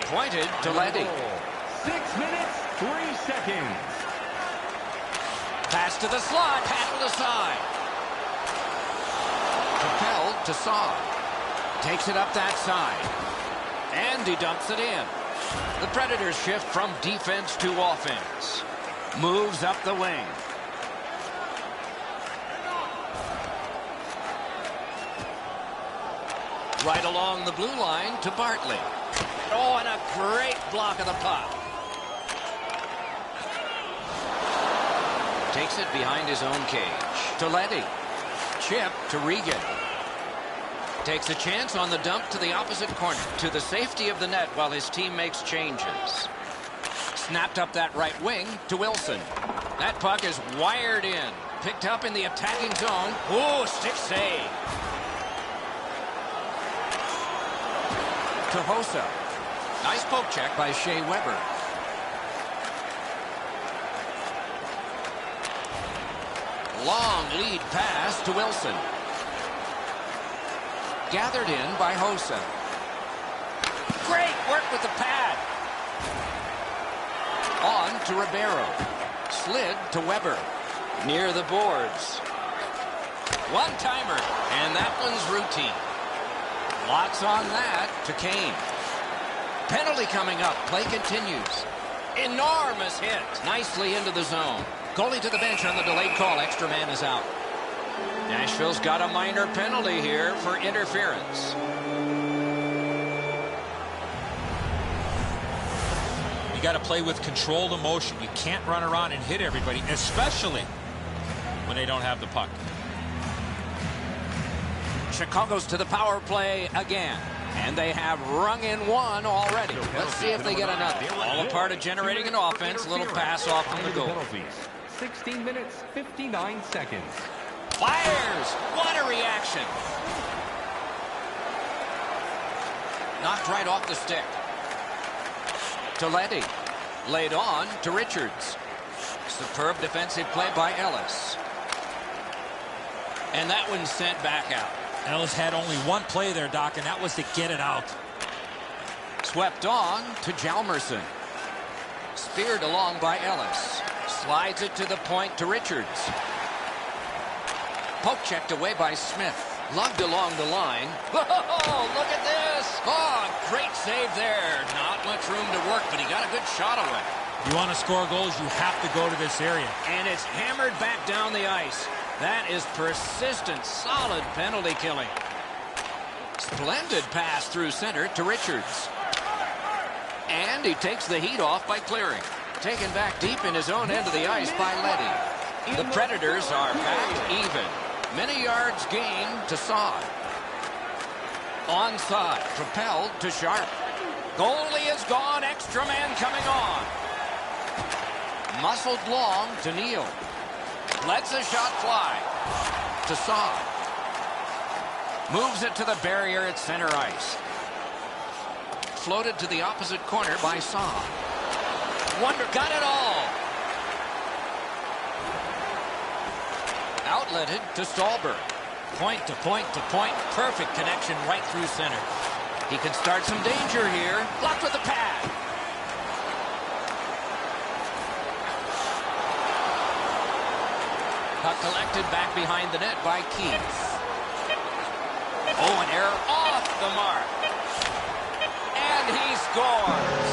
Pointed to Leddy. 6 minutes, 3 seconds. Pass to the slot. Paddled aside. Propelled to Saw. Takes it up that side. And he dumps it in. The Predators shift from defense to offense. Moves up the wing. Right along the blue line to Bartley. Oh, and a great block of the puck. Takes it behind his own cage. To Leddy. Chip to Regan. Takes a chance on the dump to the opposite corner. To the safety of the net while his team makes changes. Snapped up that right wing to Wilson. That puck is wired in. Picked up in the attacking zone. Oh, stick save. To Hossa. Nice poke check by Shea Weber. Long lead pass to Wilson. Gathered in by Hossa. Great work with the pad. On to Ribeiro. Slid to Weber. Near the boards. One-timer. And that one's routine. Lots on that to Kane. Penalty coming up. Play continues. Enormous hit. Nicely into the zone. Goalie to the bench on the delayed call. Extra man is out. Nashville's got a minor penalty here for interference. You got to play with controlled emotion. You can't run around and hit everybody, especially when they don't have the puck. Chicago's to the power play again. And they have rung in one already. Let's see if they get another. All a part of generating an offense. Little pass off from the goal. 16 minutes, 59 seconds. Fires! What a reaction! Knocked right off the stick. To Letty. Laid on to Richards. Superb defensive play by Ellis. And that one's sent back out. Ellis had only one play there, Doc, and that was to get it out. Swept on to Hjalmarsson. Speared along by Ellis. Slides it to the point to Richards. Poke checked away by Smith. Lugged along the line. Oh, look at this. Oh, great save there. Not much room to work, but he got a good shot away. You want to score goals, you have to go to this area. And it's hammered back down the ice. That is persistent, solid penalty killing. Splendid pass through center to Richards. And he takes the heat off by clearing. Taken back deep in his own end of the ice by Letty. The Predators are back even. Many yards gained to Saad. Onside, propelled to Sharp. Goalie is gone, extra man coming on. Muscled long to Neal. Lets a shot fly to Saad. Moves it to the barrier at center ice. Floated to the opposite corner by Saad. Got it all. Outletted to Stallberg. Point to point to point. Perfect connection right through center. He can start some danger here. Blocked with the pad. Puck collected back behind the net by Keith. Oh, an error off the mark. And he scores.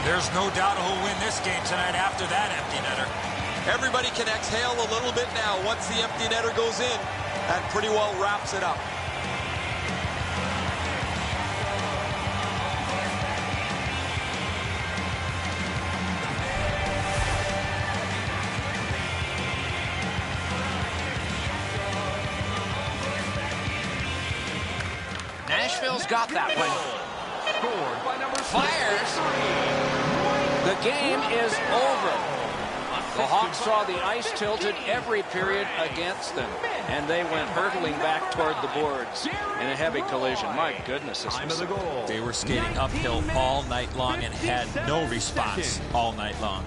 There's no doubt who'll win this game tonight after that empty netter. Everybody can exhale a little bit now. Once the empty netter goes in, that pretty well wraps it up. Nashville's got that one. Fires. The game is over. The Hawks saw the ice tilted every period against them, and they went hurtling back toward the boards in a heavy collision. My goodness, this was... They were skating uphill all night long and had no response all night long.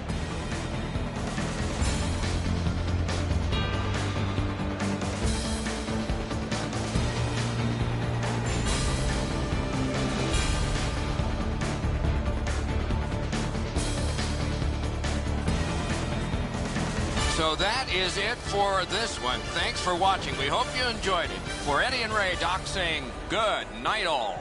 So that is it for this one. Thanks for watching. We hope you enjoyed it. For Eddie and Ray, Doc saying good night all.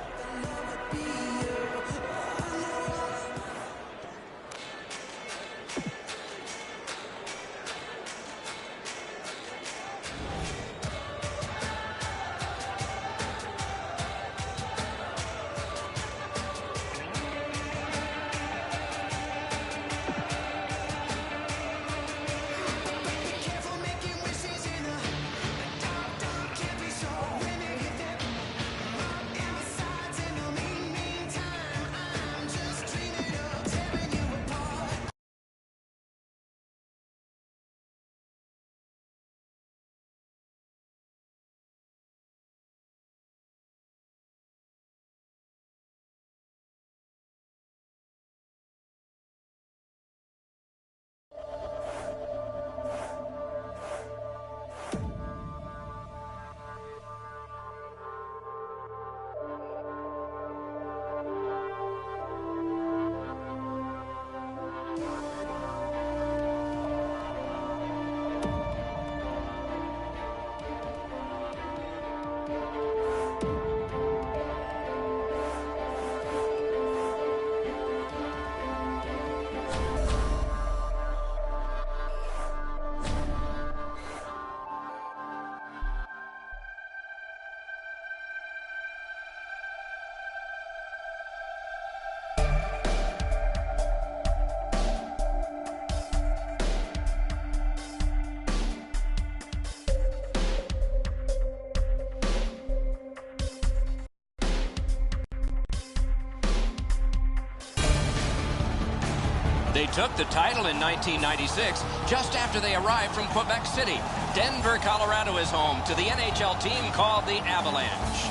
They took the title in 1996, just after they arrived from Quebec City. Denver, Colorado is home to the NHL team called the Avalanche.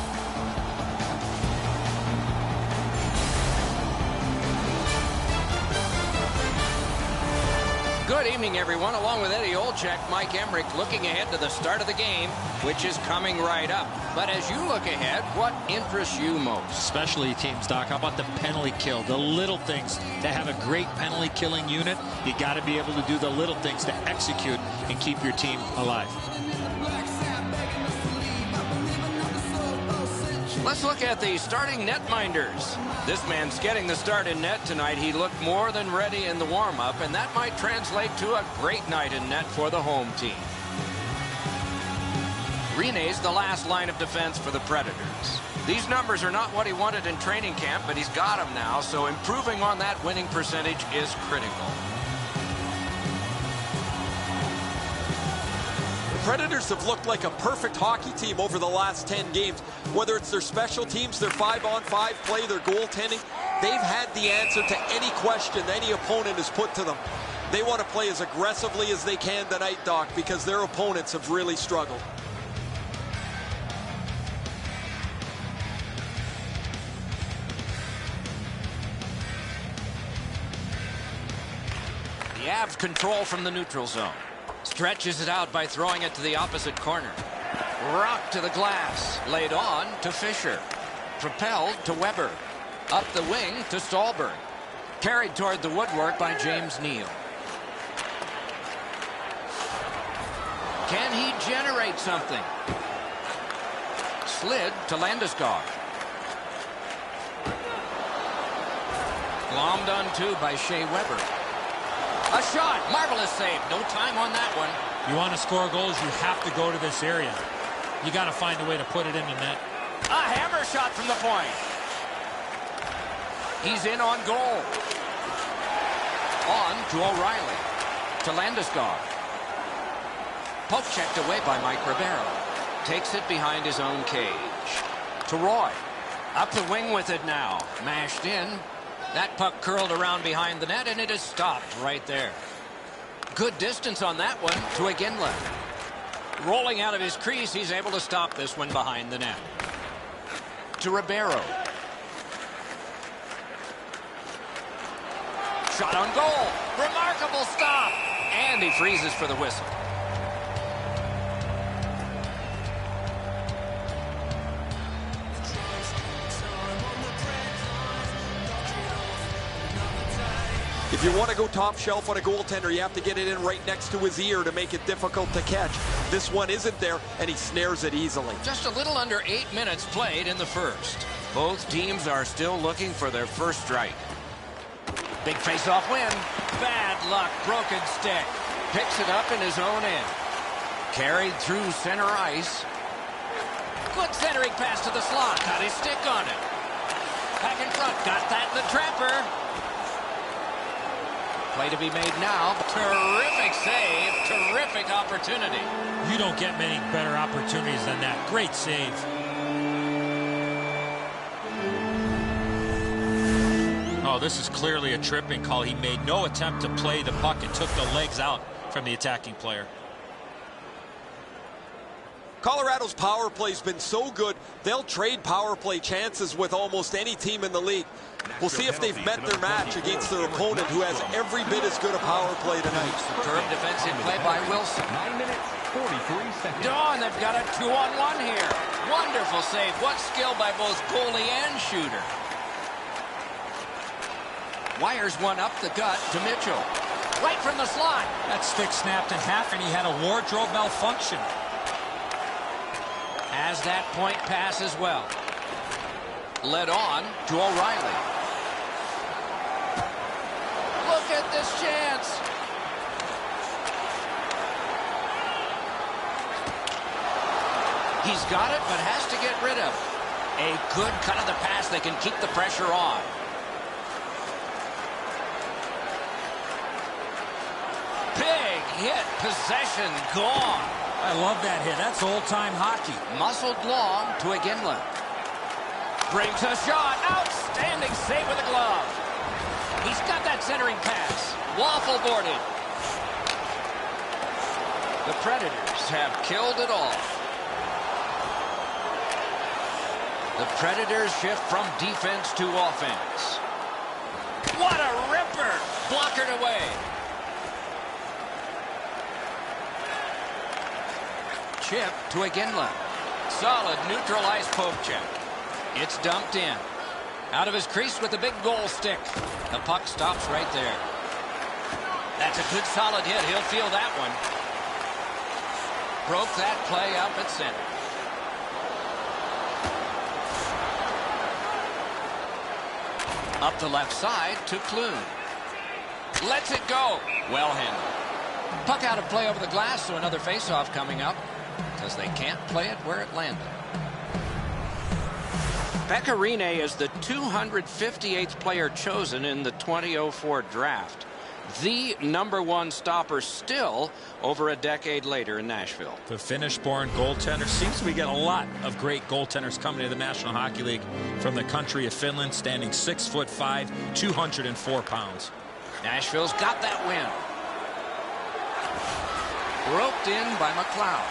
Good evening, everyone. Along with Eddie Olczyk, Mike Emmerich looking ahead to the start of the game, which is coming right up. But as you look ahead, what interests you most? Specialty teams, Doc. How about the penalty kill? The little things. To have a great penalty killing unit, you got to be able to do the little things to execute and keep your team alive. Let's look at the starting netminders. This man's getting the start in net tonight. He looked more than ready in the warm-up, and that might translate to a great night in net for the home team. Rene's the last line of defense for the Predators. These numbers are not what he wanted in training camp, but he's got them now, so improving on that winning percentage is critical. Predators have looked like a perfect hockey team over the last 10 games. Whether it's their special teams, their 5-on-5 play, their goaltending, they've had the answer to any question any opponent has put to them. They want to play as aggressively as they can tonight, Doc, because their opponents have really struggled. The Avs control from the neutral zone. Stretches it out by throwing it to the opposite corner. Rock to the glass. Laid on to Fisher. Propelled to Weber. Up the wing to Stallberg. Carried toward the woodwork by James Neal. Can he generate something? Slid to Landeskog. Glommed on two by Shea Weber. A shot. Marvelous save. No time on that one. You want to score goals, you have to go to this area. You got to find a way to put it in the net. A hammer shot from the point. He's in on goal. On to O'Reilly. To Landeskog. Poke checked away by Mike Ribeiro. Takes it behind his own cage. To Roy. Up the wing with it now. Mashed in. That puck curled around behind the net, and it is stopped right there. Good distance on that one to Iginla. Rolling out of his crease, he's able to stop this one behind the net. To Ribeiro. Shot on goal. Remarkable stop. And he freezes for the whistle. If you want to go top shelf on a goaltender, you have to get it in right next to his ear to make it difficult to catch. This one isn't there, and he snares it easily. Just a little under 8 minutes played in the first. Both teams are still looking for their first strike. Big face-off win. Bad luck, broken stick. Picks it up in his own end. Carried through center ice. Good centering pass to the slot. Got his stick on it. Back in front. Got that in the trapper. Play to be made now. Terrific save. Terrific opportunity. You don't get many better opportunities than that. Great save. Oh, this is clearly a tripping call. He made no attempt to play the puck and took the legs out from the attacking player. Colorado's power play's been so good, they'll trade power play chances with almost any team in the league. We'll see if they've met their match against their opponent, who has every bit as good a power play tonight. Superb defensive play by Wilson. 9 minutes, 43 seconds. Dawn, they've got a 2-on-1 here. Wonderful save. What skill by both goalie and shooter. Wires one up the gut to Mitchell. Right from the slot. That stick snapped in half, and he had a wardrobe malfunction. Has that point pass as well. Led on to O'Reilly. Look at this chance. He's got it, but has to get rid of it. A good cut of the pass. They can keep the pressure on. Big hit. Possession gone. I love that hit. That's old-time hockey. Muscled long to Iginla. Brings a shot. Outstanding save with a glove. He's got that centering pass. Waffle boarded. The Predators have killed it all. The Predators shift from defense to offense. What a ripper! Blockered away. Chip to Iginla. Solid neutral ice poke check. It's dumped in. Out of his crease with the big goal stick. The puck stops right there. That's a good solid hit. He'll feel that one. Broke that play up at center. Up the left side to Clune. Lets it go. Well handled. Puck out of play over the glass, so another faceoff coming up because they can't play it where it landed. Pecorine is the 258th player chosen in the 2004 draft. The #1 stopper still over a decade later in Nashville. The Finnish-born goaltender. Seems we get a lot of great goaltenders coming to the National Hockey League from the country of Finland, standing 6'5", 204 pounds. Nashville's got that win. Roped in by McLeod.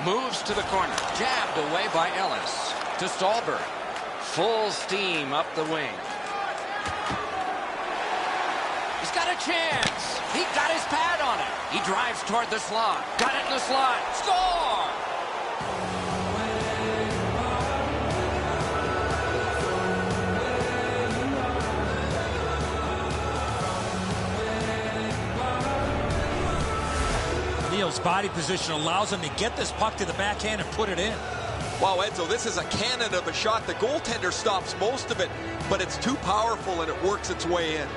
Moves to the corner. Jabbed away by Ellis. To Stallberg. Full steam up the wing. He's got a chance. He got his pad on it. He drives toward the slot. Got it in the slot. Score! Neal's body position allows him to get this puck to the backhand and put it in. Wow, Edzo, this is a cannon of a shot. The goaltender stops most of it, but it's too powerful and it works its way in.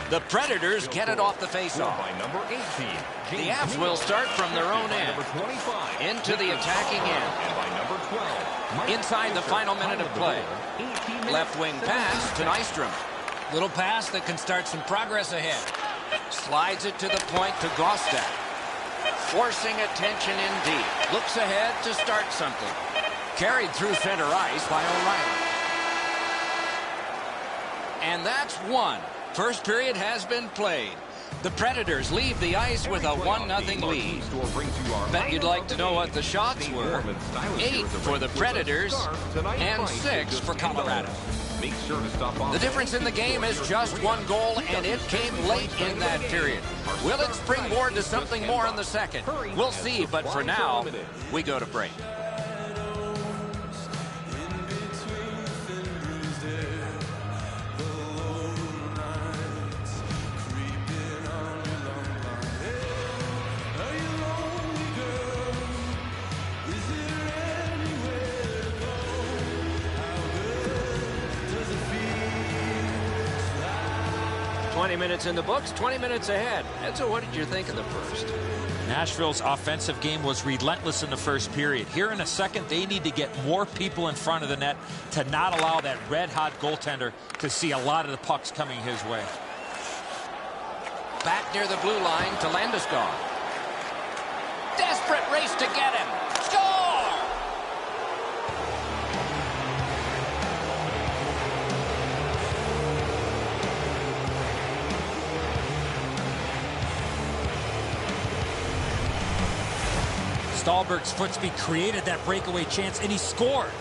The Predators get it off the faceoff. By number 18, The Avs will start from their own end. Into the attacking end. And by number 12, Inside the final minute of play. Left wing pass to Nystrom. Little pass that can start some progress ahead. Slides it to the point to Gostak. Forcing attention in deep. Looks ahead to start something. Carried through center ice by O'Reilly. And that's one. First period has been played. The Predators leave the ice with a 1-0 lead. Bet you'd like to know what the shots were. 8 for the Predators and 6 for Colorado. The difference in the game is just 1 goal, and it came late in that period. Will it springboard to something more in the second? We'll see, but for now, we go to break. Minutes in the books, 20 minutes ahead. Edzo, what did you think of the first? Nashville's offensive game was relentless in the first period. Here in the second, they need to get more people in front of the net to not allow that red-hot goaltender to see a lot of the pucks coming his way. Back near the blue line to Landeskog. Desperate race to get him. Score! Stallberg's foot speed created that breakaway chance, and he scored.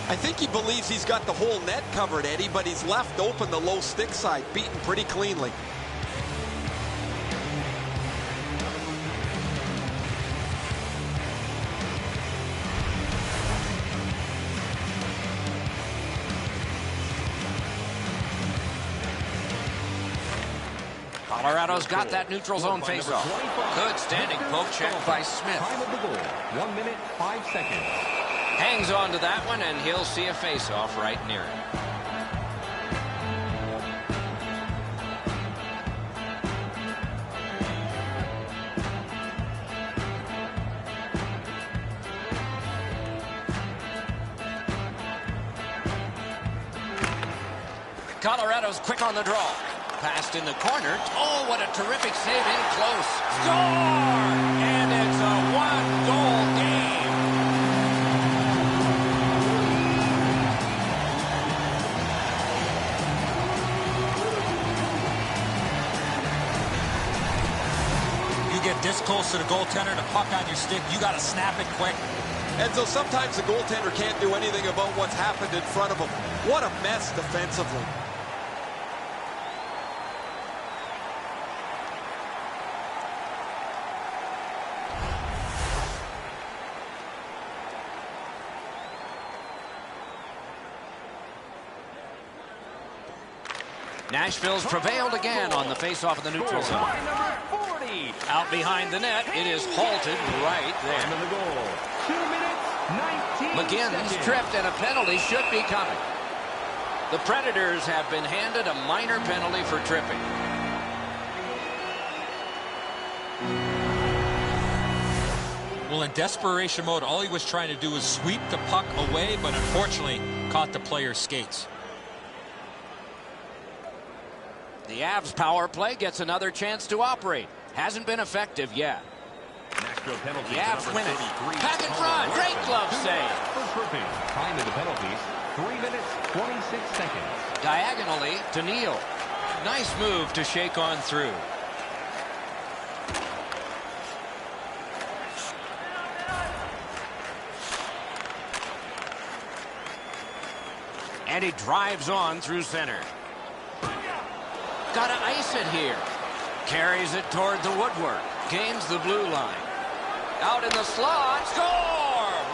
I think he believes he's got the whole net covered, Eddie, but he's left open the low stick side, beaten pretty cleanly. Colorado's got that neutral zone faceoff. Good standing poke check by Smith. Time of the goal, 1 minute, 5 seconds. Hangs on to that one, and he'll see a faceoff right near him. Colorado's quick on the draw. Passed in the corner. Oh, what a terrific save in close. Score! And it's a one-goal game. You get this close to the goaltender, the puck on your stick, you got to snap it quick. And so sometimes the goaltender can't do anything about what's happened in front of him. What a mess defensively. Nashville's prevailed again on the face-off of the neutral zone. Out behind the net, it is halted right there. McGinn's tripped and a penalty should be coming. The Predators have been handed a minor penalty for tripping. Well, in desperation mode, all he was trying to do was sweep the puck away, but unfortunately caught the player's skates. The Avs power play gets another chance to operate. Hasn't been effective yet. The Avs win it. Back in front. Great glove save. Time of the penalties, 3 minutes, 26 seconds. Diagonally to Neal. Nice move to shake on through. And he drives on through center. Got to ice it here. Carries it toward the woodwork. Gains the blue line. Out in the slot. Score!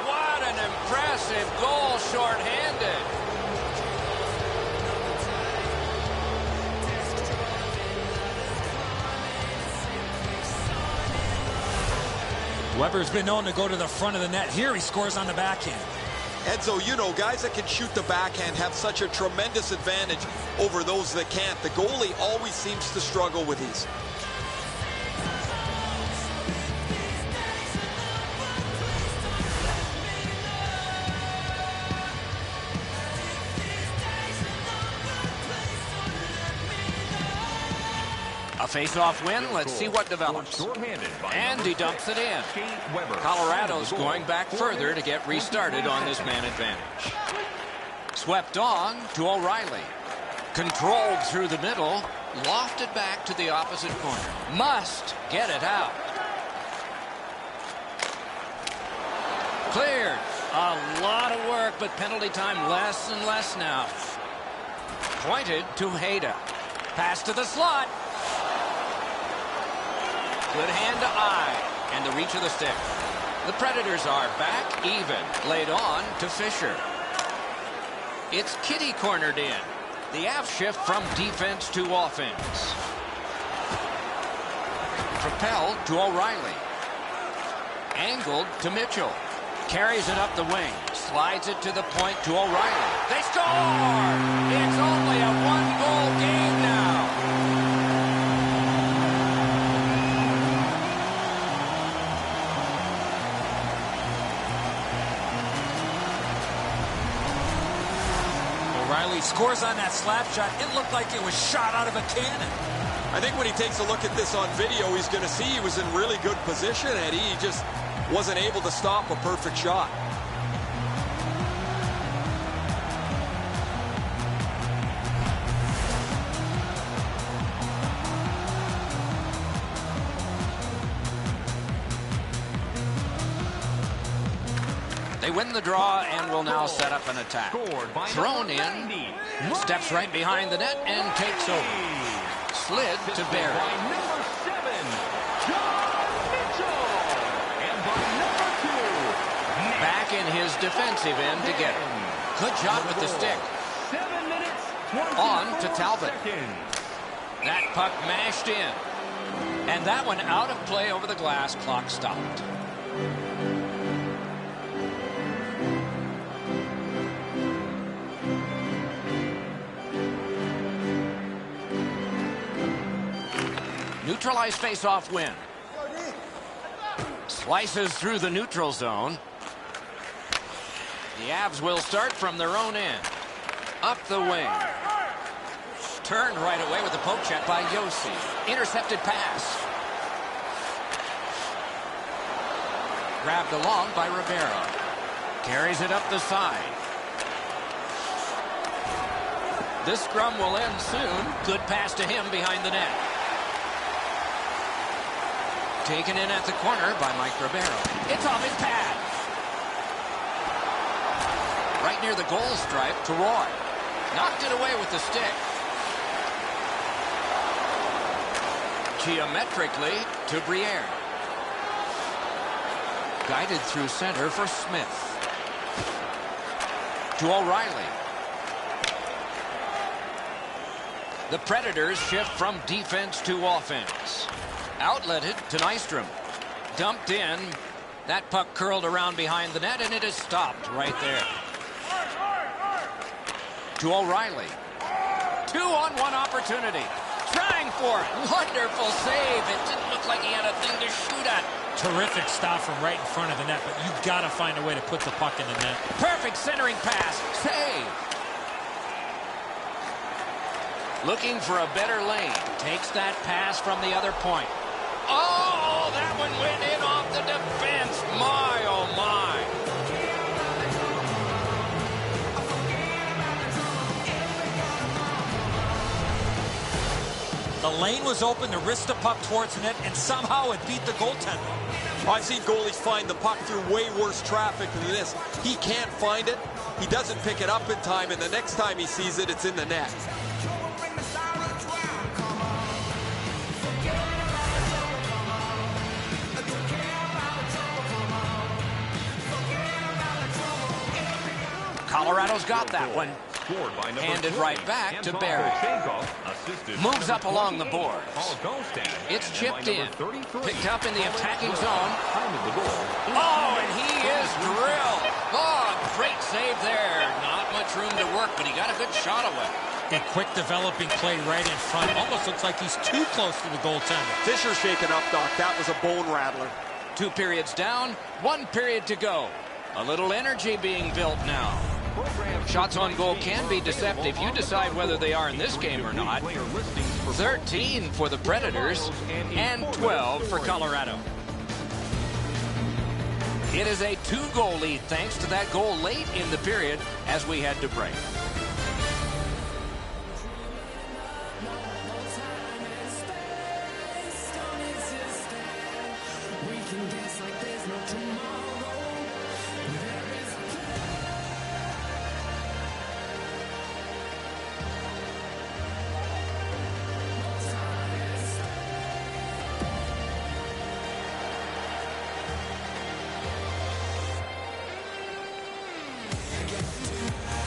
What an impressive goal shorthanded. Weber's been known to go to the front of the net. Here he scores on the backhand. Edzo, you know, guys that can shoot the backhand have such a tremendous advantage over those that can't. The goalie always seems to struggle with these. A face-off win. Let's see what develops. And he dumps it in. Colorado's going back further to get restarted on this man advantage. Swept on to O'Reilly. Controlled through the middle. Lofted back to the opposite corner. Must get it out. Cleared. A lot of work, but penalty time less and less now. Pointed to Hayda. Pass to the slot. Good hand to eye, and the reach of the stick. The Predators are back even, laid on to Fisher. It's Kitty cornered in. The Avs shift from defense to offense. Propelled to O'Reilly. Angled to Mitchell. Carries it up the wing. Slides it to the point to O'Reilly. They score! It's only a one-goal game now. O'Reilly scores on that slap shot. It looked like it was shot out of a cannon. I think when he takes a look at this on video, he's going to see he was in really good position, Eddie. He just wasn't able to stop a perfect shot. They win the draw and will now set up an attack. Thrown in, steps right behind the net and takes over. Slid to Barry. Back in his defensive end to get it. Good job with the stick. On to Talbot. That puck mashed in. And that one out of play over the glass. Clock stopped. Neutralized face-off win. Slices through the neutral zone. The Avs will start from their own end. Up the wing. Turned right away with the poke check by Yossi. Intercepted pass. Grabbed along by Rivera. Carries it up the side. This scrum will end soon. Good pass to him behind the net. Taken in at the corner by Mike Rivera. It's off his pad. Right near the goal stripe to Roy. Knocked it away with the stick. Geometrically to Briere. Guided through center for Smith. To O'Reilly. The Predators shift from defense to offense. Outletted to Nystrom. Dumped in. That puck curled around behind the net, and it is stopped right there. To O'Reilly. 2-on-1 opportunity. Trying for it. Wonderful save. It didn't look like he had a thing to shoot at. Terrific stop from right in front of the net, but you've got to find a way to put the puck in the net. Perfect centering pass. Save. Looking for a better lane. Takes that pass from the other point. Oh, that one went in off the defense. My, oh, my. The lane was open to wrist the puck towards the net, and somehow it beat the goaltender. I've seen goalies find the puck through way worse traffic than this. He can't find it. He doesn't pick it up in time, and the next time he sees it, it's in the net. Colorado's got that one. Handed right back to Barry. Moves up along the boards. It's chipped in. Picked up in the attacking zone. Oh, and he is drilled. Oh, great save there. Not much room to work, but he got a good shot away. A quick developing play right in front. Almost looks like he's too close to the goaltender. Fisher's shaken up, Doc. That was a bone rattler. 2 periods down, 1 period to go. A little energy being built now. Shots on goal can be deceptive. You decide whether they are in this game or not. 13 for the Predators and 12 for Colorado. It is a 2-goal lead thanks to that goal late in the period as we head to break.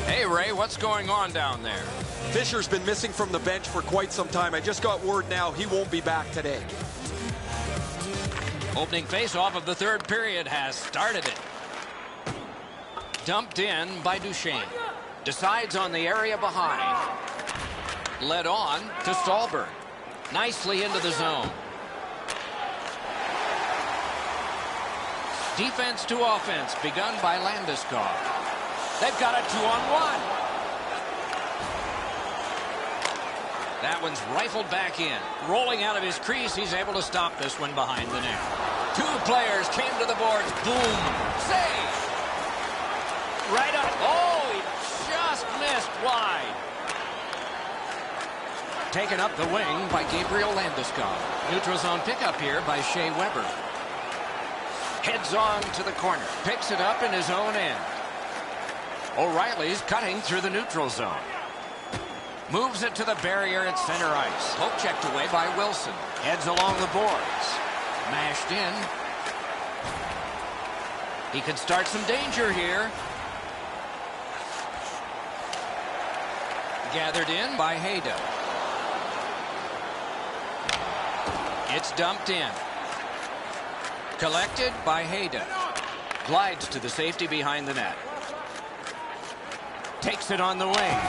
Hey, Ray, what's going on down there? Fisher's been missing from the bench for quite some time. I just got word now he won't be back today. Opening face-off of the 3rd period has started it. Dumped in by Duchesne. Decides on the area behind. Led on to Stallberg. Nicely into the zone. Defense to offense begun by Landeskog. They've got a 2-on-1. That one's rifled back in. Rolling out of his crease, he's able to stop this one behind the net. 2 players came to the boards. Boom. Save. Right up. Oh, he just missed wide. Taken up the wing by Gabriel Landeskog. Neutral zone pickup here by Shea Weber. Heads on to the corner. Picks it up in his own end. O'Reilly's cutting through the neutral zone. Moves it to the barrier at center ice. Poke checked away by Wilson. Heads along the boards. Mashed in. He could start some danger here. Gathered in by Hayda. It's dumped in. Collected by Hayda. Glides to the safety behind the net. Takes it on the wing.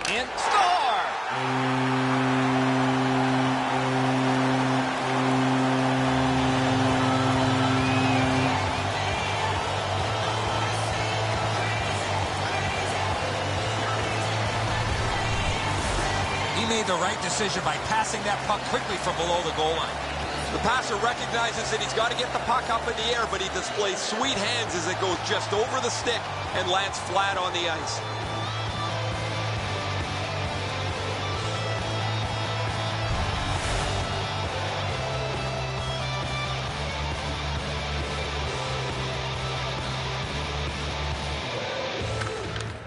In score! made the right decision by passing that puck quickly from below the goal line. The passer recognizes that he's got to get the puck up in the air, but he displays sweet hands as it goes just over the stick and lands flat on the ice.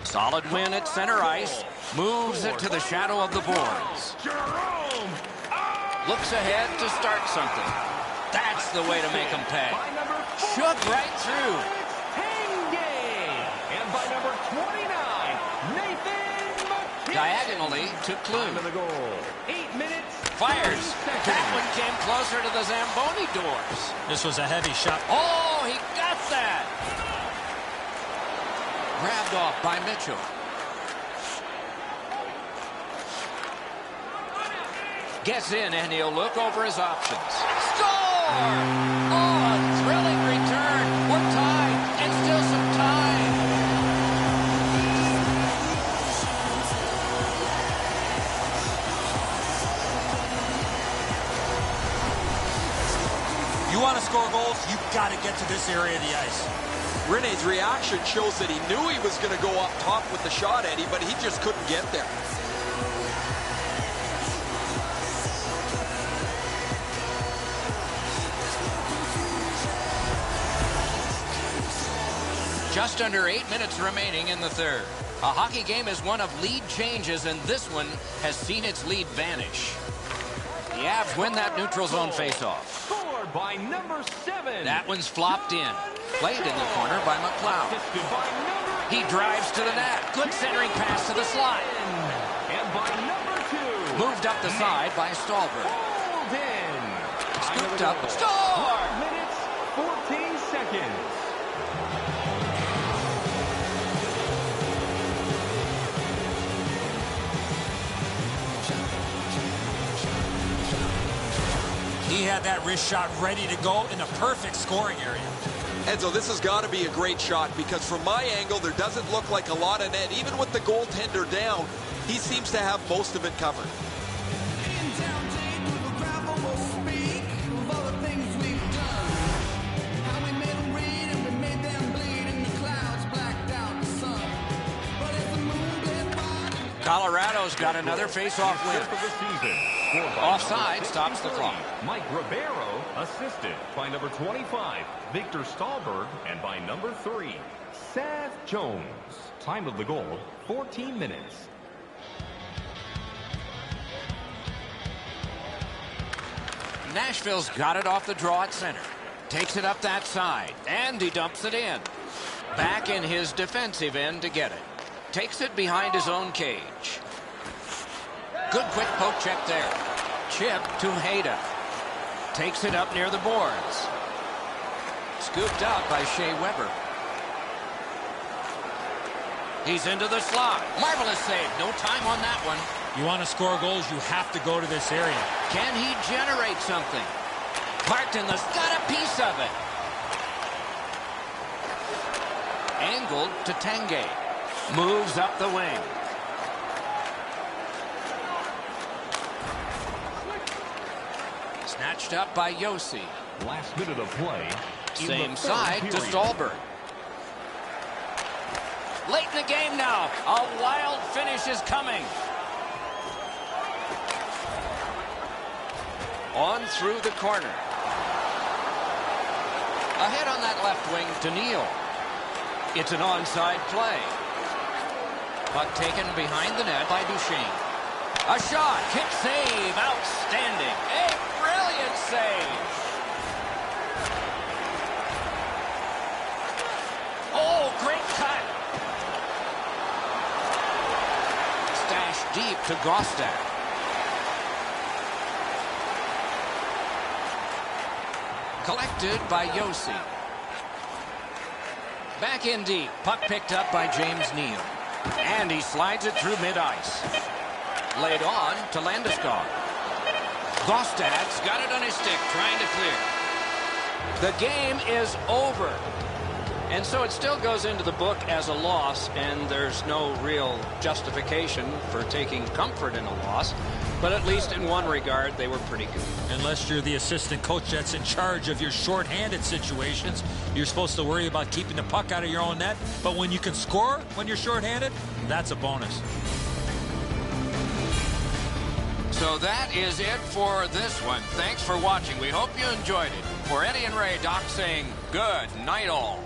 Solid win at center ice. Moves it to the shadow of the boards. Looks ahead to start something. That's the way to make them pay. Shook right through. And by number 29, Nathan McKinnon. Diagonally to Klune. Time of the goal. 8 minutes. Fires. That one came closer to the Zamboni doors. This was a heavy shot. Oh, he got that. Grabbed off by Mitchell. Gets in, and he'll look over his options. Score! Oh, a thrilling return. We're tied, and still some time. You want to score goals, you've got to get to this area of the ice. Rene's reaction shows that he knew he was going to go up top with the shot, Eddie, but he just couldn't get there. Just under 8 minutes remaining in the third. A hockey game is one of lead changes, and this one has seen its lead vanish. The Avs win that neutral zone faceoff. Scored by number 7. That one's flopped in. Played in the corner by McLeod. He drives to the net. Good centering pass to the slot. And by number 2. Moved up the side by Stallberg. Scooped up. Score! 12 minutes, 14 seconds. He had that wrist shot ready to go in a perfect scoring area. Enzo, this has got to be a great shot because from my angle, there doesn't look like a lot of net. Even with the goaltender down, he seems to have most of it covered. Colorado's got another face-off win. Offside stops the clock. Mike Ribeiro assisted by number 25, Victor Stallberg, and by number 3, Seth Jones. Time of the goal, 14 minutes. Nashville's got it off the draw at center. Takes it up that side, and he dumps it in. Back in his defensive end to get it. Takes it behind his own cage. Good quick poke check there. Chip to Hayda. Takes it up near the boards. Scooped up by Shea Weber. He's into the slot. Marvelous save. No time on that one. You want to score goals, you have to go to this area. Can he generate something? Martinez got a piece of it. Angled to Tanguay. Moves up the wing. Snatched up by Yossi. Last minute of play. Same side to Stallberg. Late in the game now. A wild finish is coming. On through the corner. Ahead on that left wing to Neal. It's an onside play. Puck taken behind the net by Duchesne. A shot. Kick save. Outstanding. A brilliant save. Oh, great cut. Stashed deep to Gostad. Collected by Yossi. Back in deep. Puck picked up by James Neal. And he slides it through mid-ice. Laid on to Landeskog. Gostad's got it on his stick, trying to clear. The game is over. And so it still goes into the book as a loss, and there's no real justification for taking comfort in a loss. But at least in one regard, they were pretty good. Unless you're the assistant coach that's in charge of your shorthanded situations, you're supposed to worry about keeping the puck out of your own net. But when you can score when you're shorthanded, that's a bonus. So that is it for this one. Thanks for watching. We hope you enjoyed it. For Eddie and Ray, Doc saying good night all.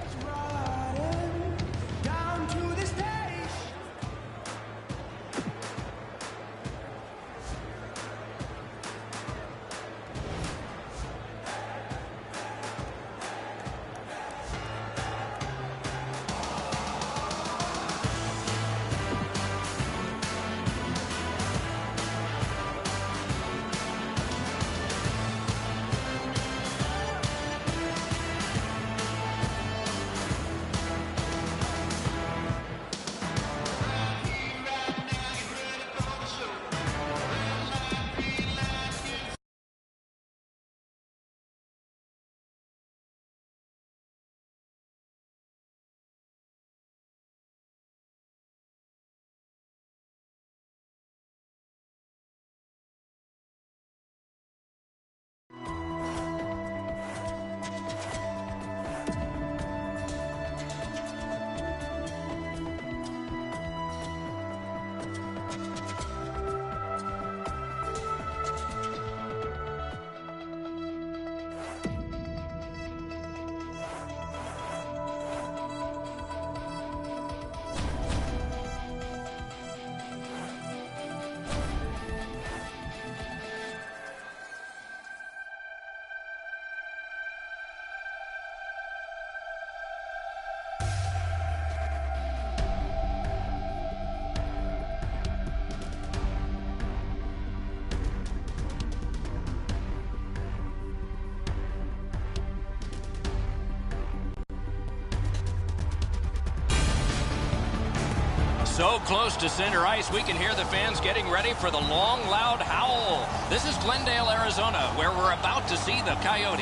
So close to center ice, we can hear the fans getting ready for the long, loud howl. This is Glendale, Arizona, where we're about to see the Coyotes.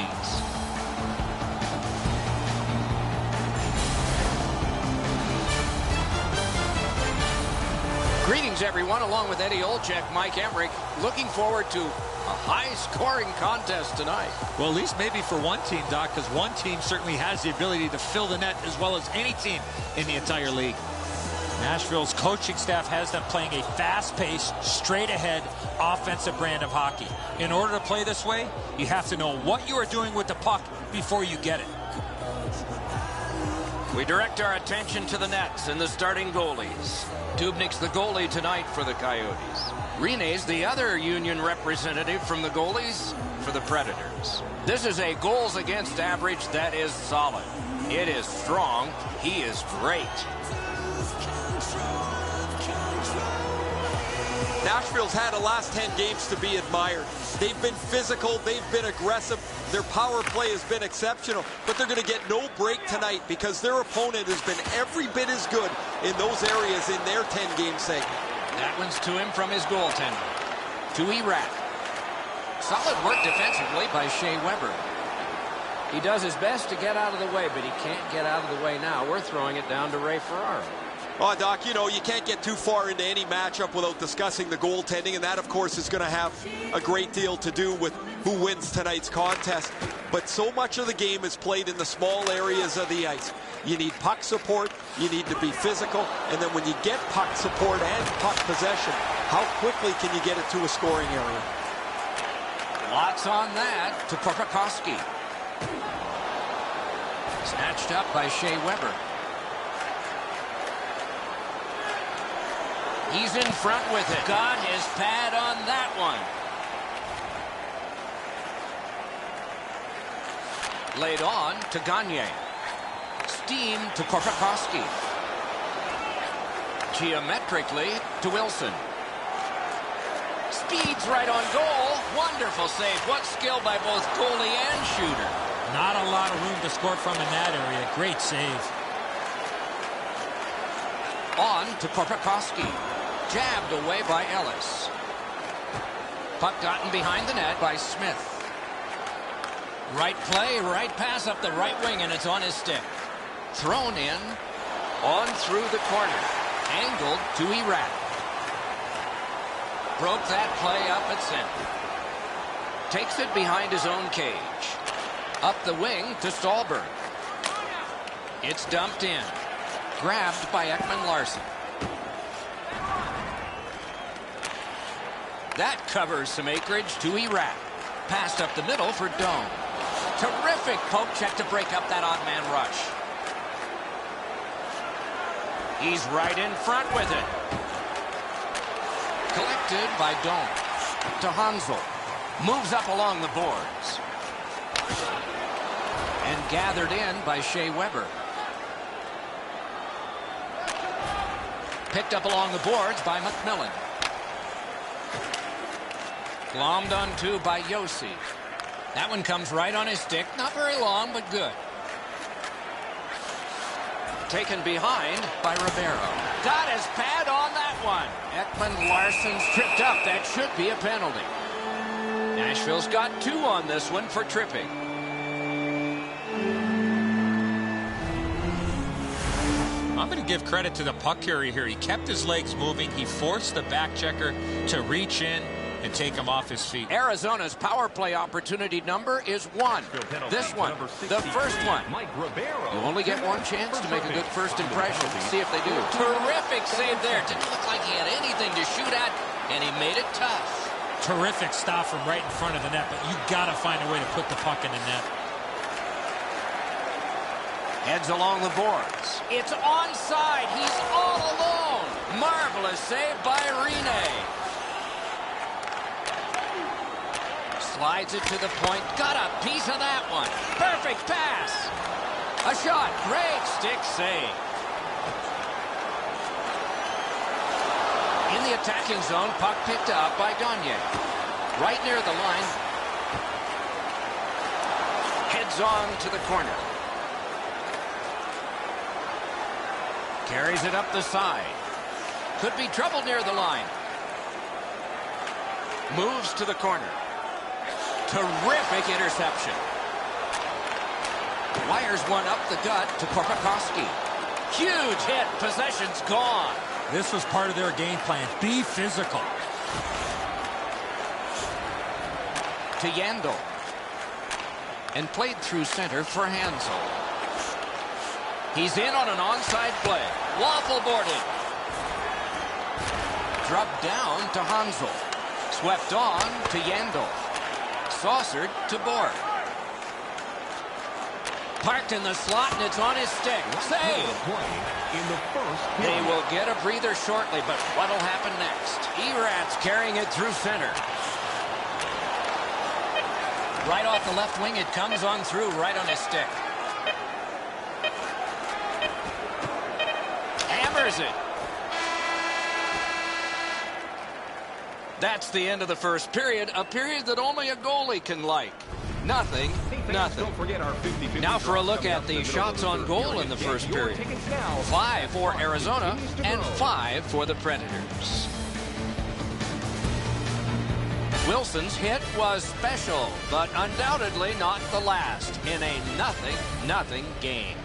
Greetings, everyone, along with Eddie Olczyk, Mike Emmerich. Looking forward to a high-scoring contest tonight. Well, at least maybe for one team, Doc, because one team certainly has the ability to fill the net as well as any team in the entire league. Nashville's coaching staff has them playing a fast-paced, straight-ahead, offensive brand of hockey. In order to play this way, you have to know what you are doing with the puck before you get it. We direct our attention to the nets and the starting goalies. Dubnik's the goalie tonight for the Coyotes. Rene's the other union representative from the goalies for the Predators. This is a goals against average that is solid. It is strong. He is great. Nashville's had the last 10 games to be admired. They've been physical, they've been aggressive, their power play has been exceptional, but they're going to get no break tonight because their opponent has been every bit as good in those areas in their 10-game segment. That one's to him from his goaltender. To Iraq. Solid work defensively by Shea Weber. He does his best to get out of the way, but he can't get out of the way now. We're throwing it down to Ray Ferraro. Oh, Doc, you know, you can't get too far into any matchup without discussing the goaltending, and that, of course, is going to have a great deal to do with who wins tonight's contest. But so much of the game is played in the small areas of the ice. You need puck support, you need to be physical, and then when you get puck support and puck possession, how quickly can you get it to a scoring area? Lots on that to Korpikoski. Snatched up by Shea Weber. He's in front with it. Got his pad on that one. Laid on to Gagne. Steam to Korpikoski. Geometrically to Wilson. Speeds right on goal. Wonderful save. What skill by both goalie and shooter. Not a lot of room to score from in that area. Great save. On to Korpikoski. Jabbed away by Ellis. Puck gotten behind the net by Smith. Right play, right pass up the right wing, and it's on his stick. Thrown in. On through the corner. Angled to Erat. Broke that play up at center. Takes it behind his own cage. Up the wing to Stallberg. It's dumped in. Grabbed by Ekman-Larsson. That covers some acreage to Erat. Passed up the middle for Doan. Terrific poke check to break up that odd man rush. He's right in front with it. Collected by Doan. To Hansel. Moves up along the boards. And gathered in by Shea Weber. Picked up along the boards by McMillan. Glommed onto by Yossi. That one comes right on his stick. Not very long, but good. Taken behind by Ribeiro. Got his pad on that one. Ekman-Larsson's tripped up. That should be a penalty. Nashville's got 2 on this one for tripping. I'm going to give credit to the puck carrier here. He kept his legs moving. He forced the back checker to reach in and take him off his feet. Arizona's power play opportunity number is 1. This one, the first one. You only get one chance to make a good first impression. See if they do. Terrific save there. Didn't look like he had anything to shoot at, and he made it tough. Terrific stop from right in front of the net, but you got to find a way to put the puck in the net. Heads along the boards. It's onside. He's all alone. Marvelous save by Rene. Slides it to the point. Got a piece of that one. Perfect pass. A shot. Great stick save. In the attacking zone, puck picked up by Gagne. Right near the line. Heads on to the corner. Carries it up the side. Could be trouble near the line. Moves to the corner. Terrific interception. Wires one up the gut to Korpikoski. Huge hit. Possession's gone. This was part of their game plan. Be physical. To Yandel. And played through center for Hansel. He's in on an onside play. Waffle boarded. Dropped down to Hansel. Swept on to Yandel. Saucered to Borg. Parked in the slot, and it's on his stick. Save! They will get a breather shortly, but what'll happen next? Erat's carrying it through center. Right off the left wing, it comes on through, right on his stick. Hammers it. That's the end of the first period, a period that only a goalie can like. Nothing. Now for a look at the shots on goal in the first period. 5 for Arizona and 5 for the Predators. Wilson's hit was special, but undoubtedly not the last in a 0-0 game.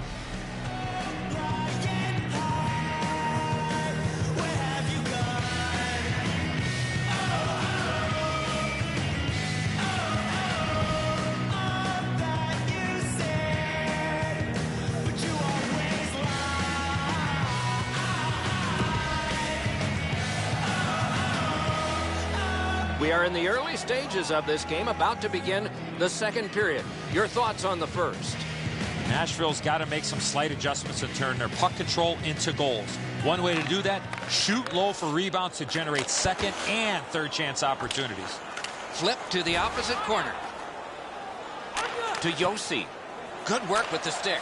We are in the early stages of this game, about to begin the second period. Your thoughts on the first? Nashville's got to make some slight adjustments and turn their puck control into goals. One way to do that, shoot low for rebounds to generate second and third chance opportunities. Flip to the opposite corner. To Yossi. Good work with the stick.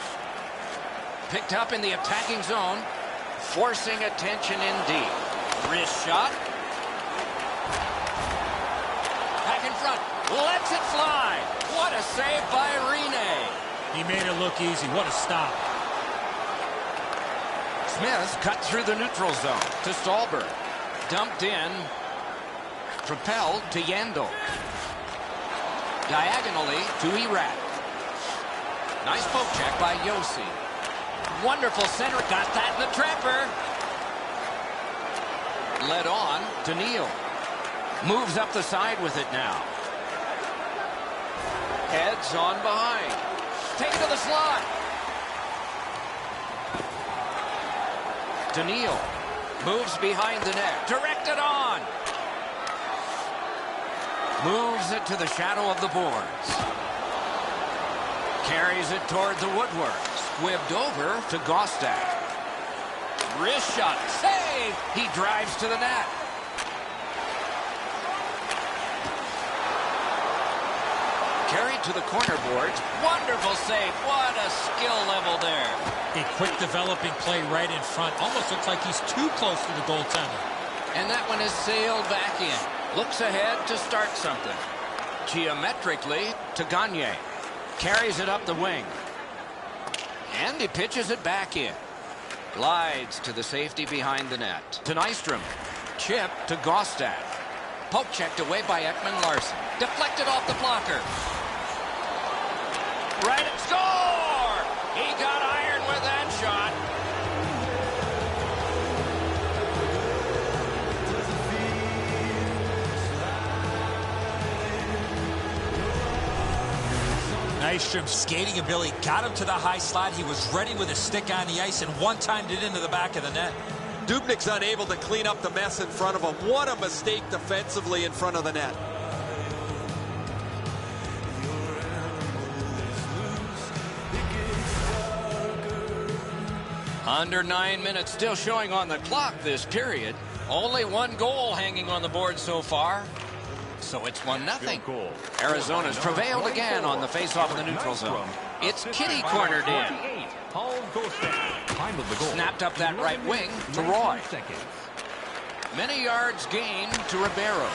Picked up in the attacking zone. Forcing attention in deep. Wrist shot. Back in front. Lets it fly. What a save by Rene. He made it look easy. What a stop. Smith cut through the neutral zone to Stallberg. Dumped in. Propelled to Yandel. Diagonally to Erat. Nice poke check by Yossi. Wonderful center. Got that in the trapper. Led on to Neal. Moves up the side with it now. Heads on behind. Taken to the slot. Neal moves behind the net. Directed on. Moves it to the shadow of the boards. Carries it toward the woodwork. Squibbed over to Gostad. Wrist shot. Save. He drives to the net. Carried to the corner boards. Wonderful save. What a skill level there. A quick developing play right in front. Almost looks like he's too close to the goaltender. And that one is sailed back in. Looks ahead to start something. Geometrically to Gagne. Carries it up the wing. And he pitches it back in. Glides to the safety behind the net. To Nystrom. Chip to Gostad. Poke checked away by Ekman Larson. Deflected off the blocker. Right at score! He got iron with that shot. Nystrom's skating ability got him to the high slot. He was ready with his stick on the ice and one-timed it into the back of the net. Dubnyk's unable to clean up the mess in front of him. What a mistake defensively in front of the net. Under 9 minutes still showing on the clock this period. Only one goal hanging on the board so far. So it's 1-0. Arizona's prevailed again on the face-off in the neutral zone. It's Kitty cornered in. Snapped up that right wing to Roy. Many yards gained to Ribeiro.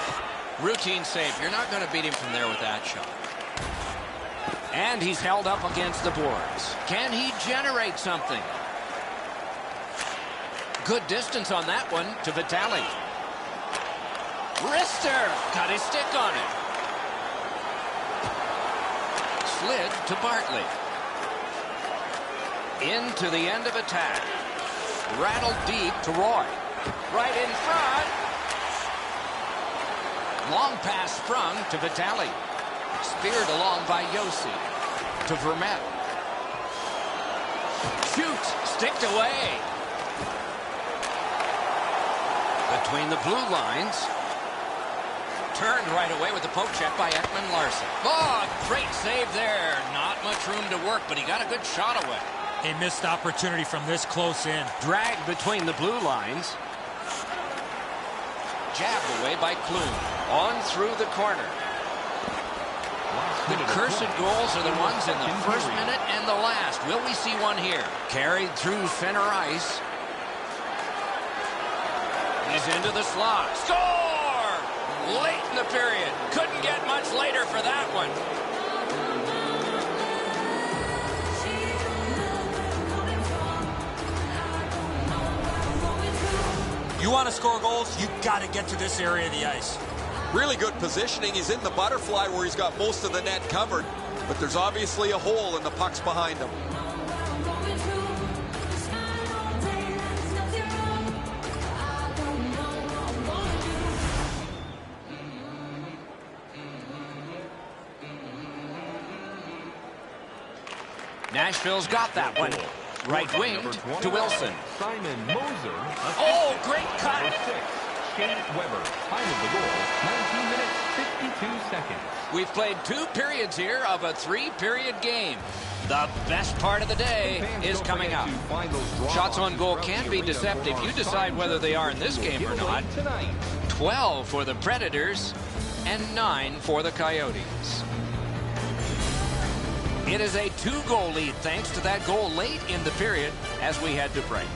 Routine save. You're not going to beat him from there with that shot. And he's held up against the boards. Can he generate something? Good distance on that one to Vitale. Wrister got his stick on it. Slid to Bartley. Into the end of attack. Rattled deep to Roy. Right in front. Long pass sprung to Vitale. Speared along by Yossi. To Vermette. Shoots. Sticked away. Between the blue lines. Turned right away with the poke check by Ekman Larson. Oh, great save there. Not much room to work, but he got a good shot away. A missed opportunity from this close in. Dragged between the blue lines. Jabbed away by Klum. On through the corner. The cursed goals are the ones in the first minute and the last. Will we see one here? Carried through center ice. He's into the slot. Score! Late in the period. Couldn't get much later for that one. You want to score goals, you got to get to this area of the ice. Really good positioning. He's in the butterfly where he's got most of the net covered, but there's obviously a hole and the puck's behind him. Nashville's got that one. Right winged to Wilson. Simon Moser. Oh, great cut. Shane Weber. Time of the goal, 19 minutes, 52 seconds. We've played 2 periods here of a 3-period game. The best part of the day is coming up. Shots on goal can be deceptive. You decide whether they are in this game or not. 12 for the Predators and 9 for the Coyotes. It is a 2-goal lead thanks to that goal late in the period as we head to break.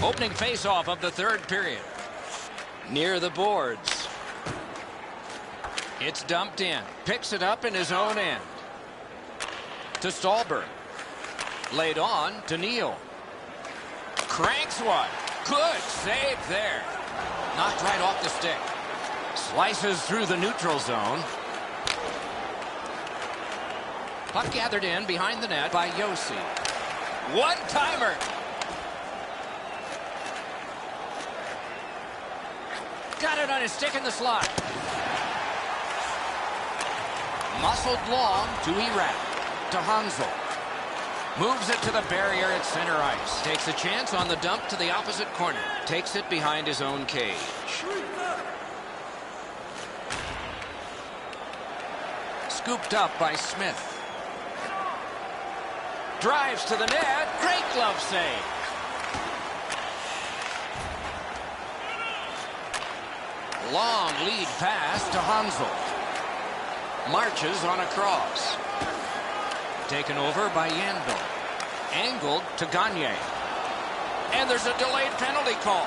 Opening face-off of the third period. Near the boards. It's dumped in. Picks it up in his own end. To Stallberg. Laid on to Neal. Cranks one. Good save there. Knocked right off the stick. Slices through the neutral zone. Puck gathered in behind the net by Josi. One-timer. Got it on his stick in the slot. Muscled long to Erat. To Hansel. Moves it to the barrier at center ice. Takes a chance on the dump to the opposite corner. Takes it behind his own cage. Scooped up by Smith. Drives to the net. Great glove save. Long lead pass to Hansel. Marches on a cross. Taken over by Yandel. Angled to Gagne. And there's a delayed penalty call.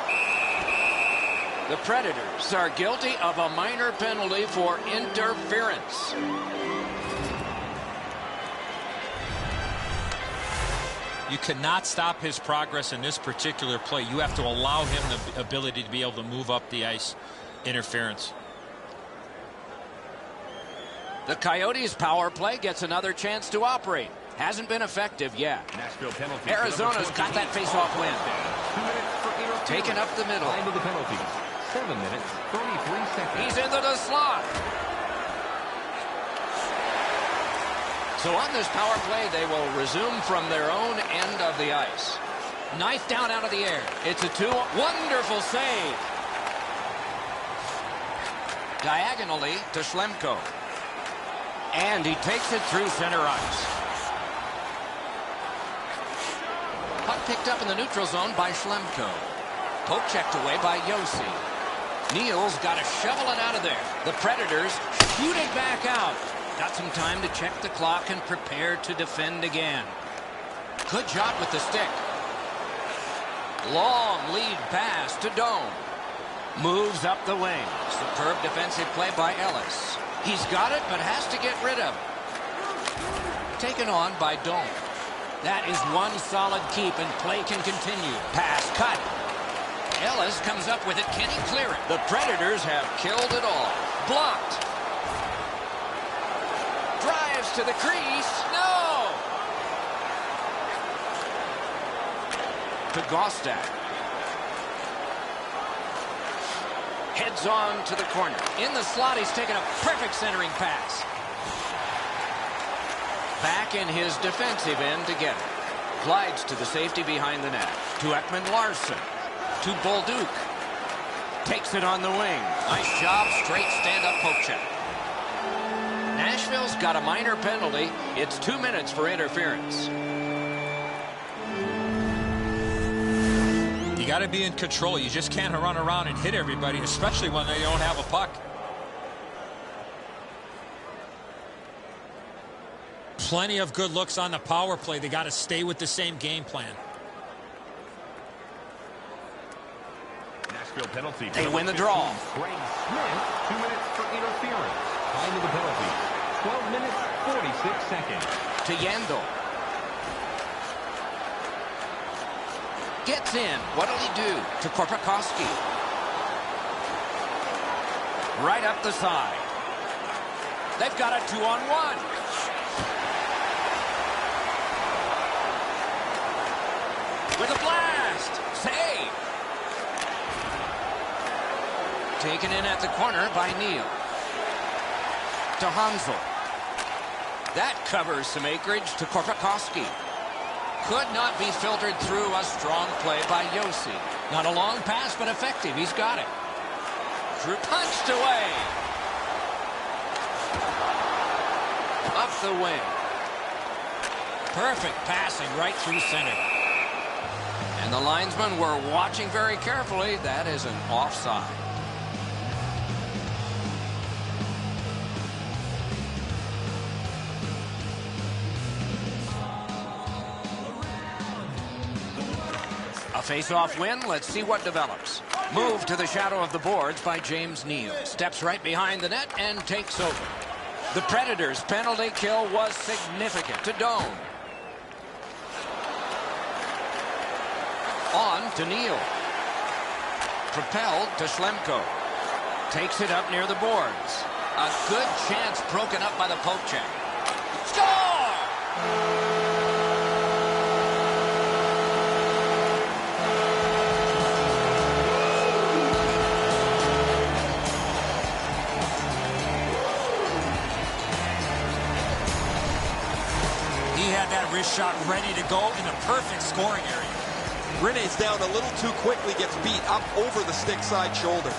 The Predators are guilty of a minor penalty for interference. You cannot stop his progress in this particular play. You have to allow him the ability to be able to move up the ice. Interference. The Coyotes' power play gets another chance to operate. Hasn't been effective yet. Nashville penalty. Arizona's got that face-off win. 2 minutes for interference. Taken up the middle. Time of the penalties. 7 minutes, 33 seconds. He's into the slot. So on this power play, they will resume from their own end of the ice. Knife down out of the air. It's a 2. Wonderful save. Diagonally to Schlemko. And he takes it through center ice. Puck picked up in the neutral zone by Schlemko. Poke checked away by Josi. Neal's got to shovel it out of there. The Predators shooting back out. Got some time to check the clock and prepare to defend again. Good job with the stick. Long lead pass to Dome. Moves up the wing. Superb defensive play by Ellis. He's got it, but has to get rid of it. Taken on by Dome. That is one solid keep, and play can continue. Pass cut. Ellis comes up with it. Can he clear it? The Predators have killed it all. Blocked. Drives to the crease. No! To Gostak. Heads on to the corner. In the slot, he's taken a perfect centering pass. Back in his defensive end to get it. Glides to the safety behind the net. To Ekman-Larsson. To Bolduc. Takes it on the wing. Nice job. Straight stand-up poke check. Nashville's got a minor penalty. It's 2 minutes for interference. You got to be in control. You just can't run around and hit everybody, especially when they don't have a puck. Plenty of good looks on the power play. They got to stay with the same game plan. Nashville penalty. They win the draw. Greg Smith, 2 minutes for interference. Time of the penalty. 12 minutes, 46 seconds. To Yandel. Gets in. What'll he do? To Korpikoski. Right up the side. They've got a 2-on-1. With a blast. Save. Taken in at the corner by Neal. To Hansel. That covers some acreage to Korpikoski. Could not be filtered through. A strong play by Josi. Not a long pass, but effective. He's got it. Punched away. Up the wing. Perfect passing right through center. And the linesmen were watching very carefully. That is an offside. A Face-off win. Let's see what develops. Move to the shadow of the boards by James Neal. Steps right behind the net and takes over. The Predators' penalty kill was significant to Doan. On to Neal. Propelled to Schlemko. Takes it up near the boards. A good chance broken up by the poke check. Score! He had that wrist shot ready to go in a perfect scoring area. Rene's down a little too quickly, gets beat up over the stick side shoulder.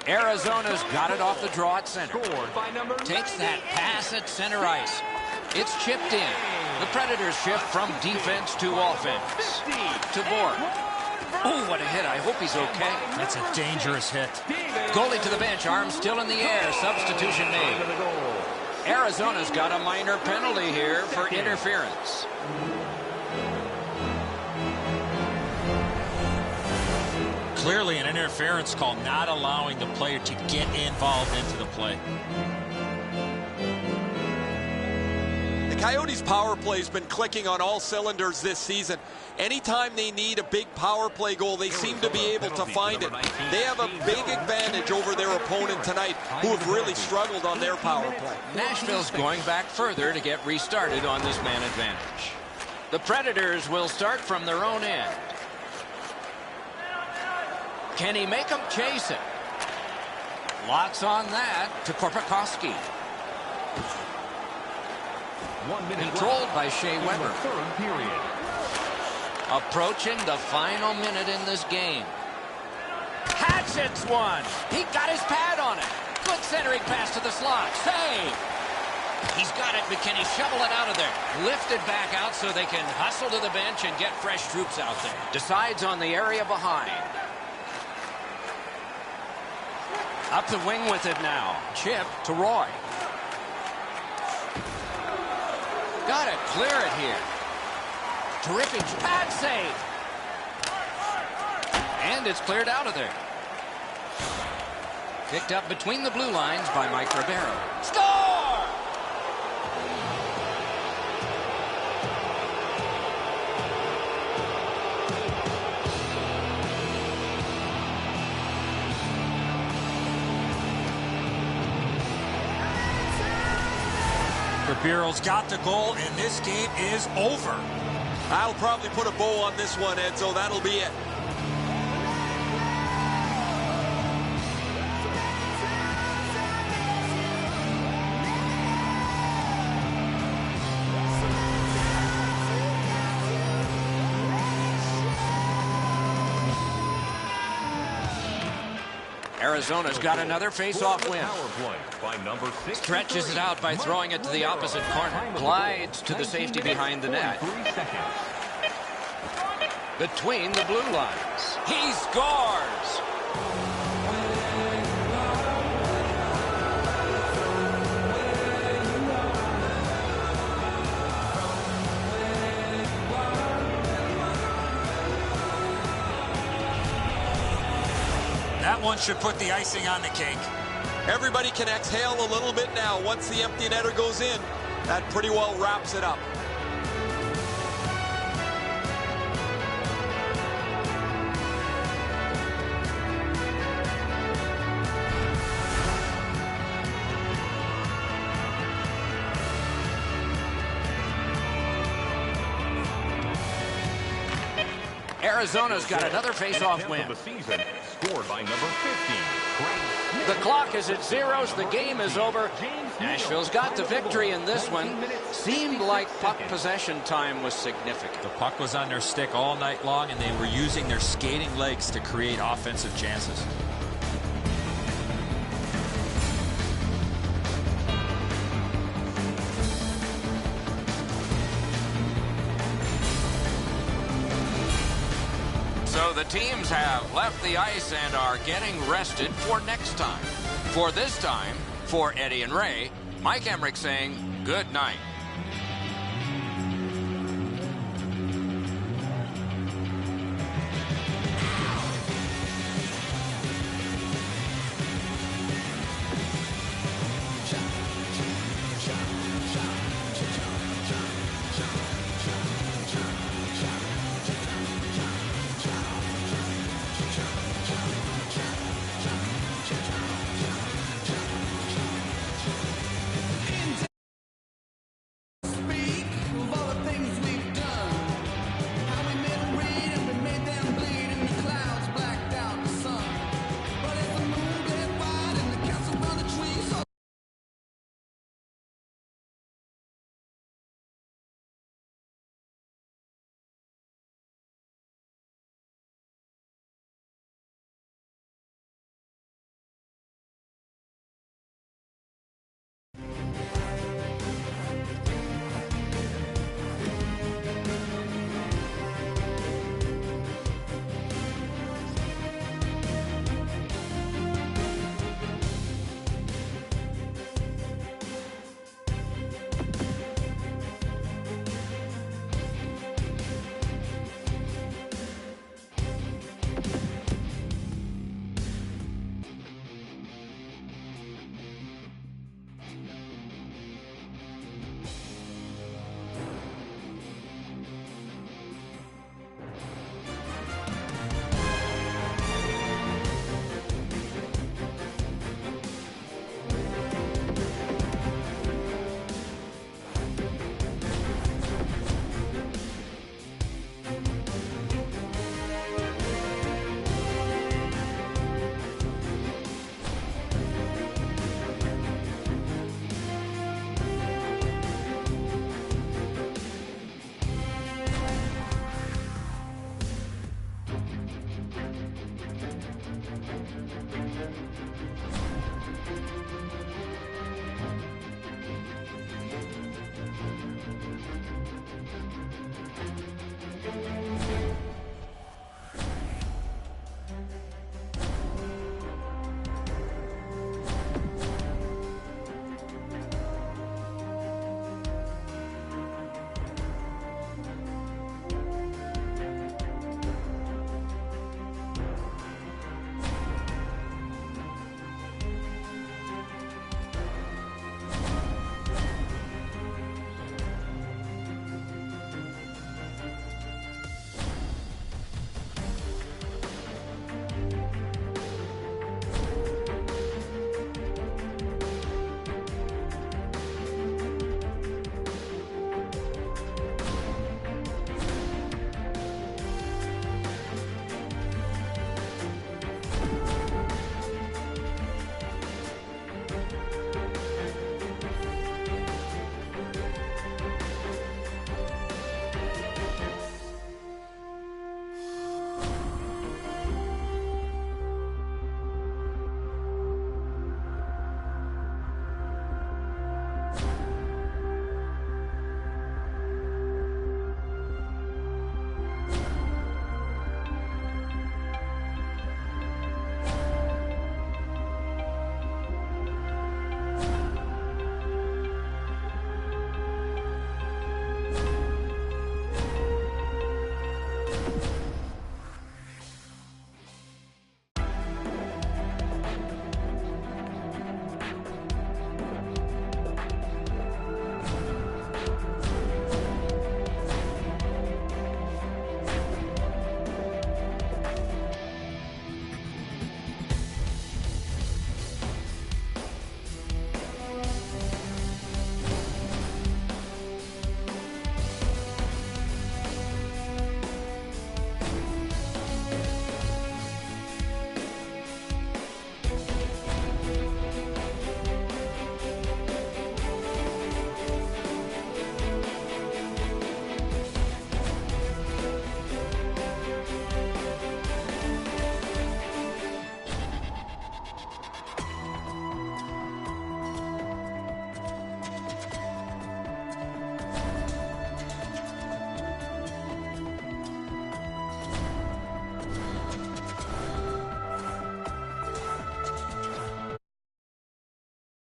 Arizona's got it off the draw at center. Scored by number Takes that pass at center ice. It's chipped in. The Predators shift from defense to offense. To Borg. Oh, what a hit. I hope he's okay. That's a dangerous hit. Goalie to the bench, arms still in the air. Substitution made. Arizona's got a minor penalty here for interference. Clearly an interference call, not allowing the player to get involved into the play. The Coyotes' power play has been clicking on all cylinders this season. Anytime they need a big power play goal, they seem to be able to find it. They have a big advantage over their opponent tonight, who have really struggled on their power play. Nashville's going back further to get restarted on this man advantage. The Predators will start from their own end. Can he make them chase it? Lots on that to Korpikoski. 1 minute Controlled by Shea Weber. Third period. Approaching the final minute in this game. Hatchets one. He got his pad on it. Good centering pass to the slot. Save. He's got it, but can he shovel it out of there? Lifted back out so they can hustle to the bench and get fresh troops out there. Decides on the area behind. Up the wing with it now. Chip to Roy. Got to clear it here. Terrific pad save. And it's cleared out of there. Picked up between the blue lines by Mike Ribeiro. Score! Ribeiro's got the goal, and this game is over. I'll probably put a bow on this one, Edzo. That'll be it. Arizona's got another face-off win. Power play by number 6. Stretches it out by throwing it to the opposite corner. Glides to the safety behind the net. 3 seconds. Between the blue lines. He scores! That one should put the icing on the cake. Everybody can exhale a little bit now. Once the empty netter goes in, that pretty well wraps it up. Arizona's got another face-off win. Of the season, scored by number 15. The clock is at zeros. The game is over. Nashville's got the victory in this one. Seemed like puck possession time was significant. The puck was on their stick all night long, and they were using their skating legs to create offensive chances. So the teams have left the ice and are getting rested for next time. For this time, for Eddie and Ray, Mike Emmerich saying good night.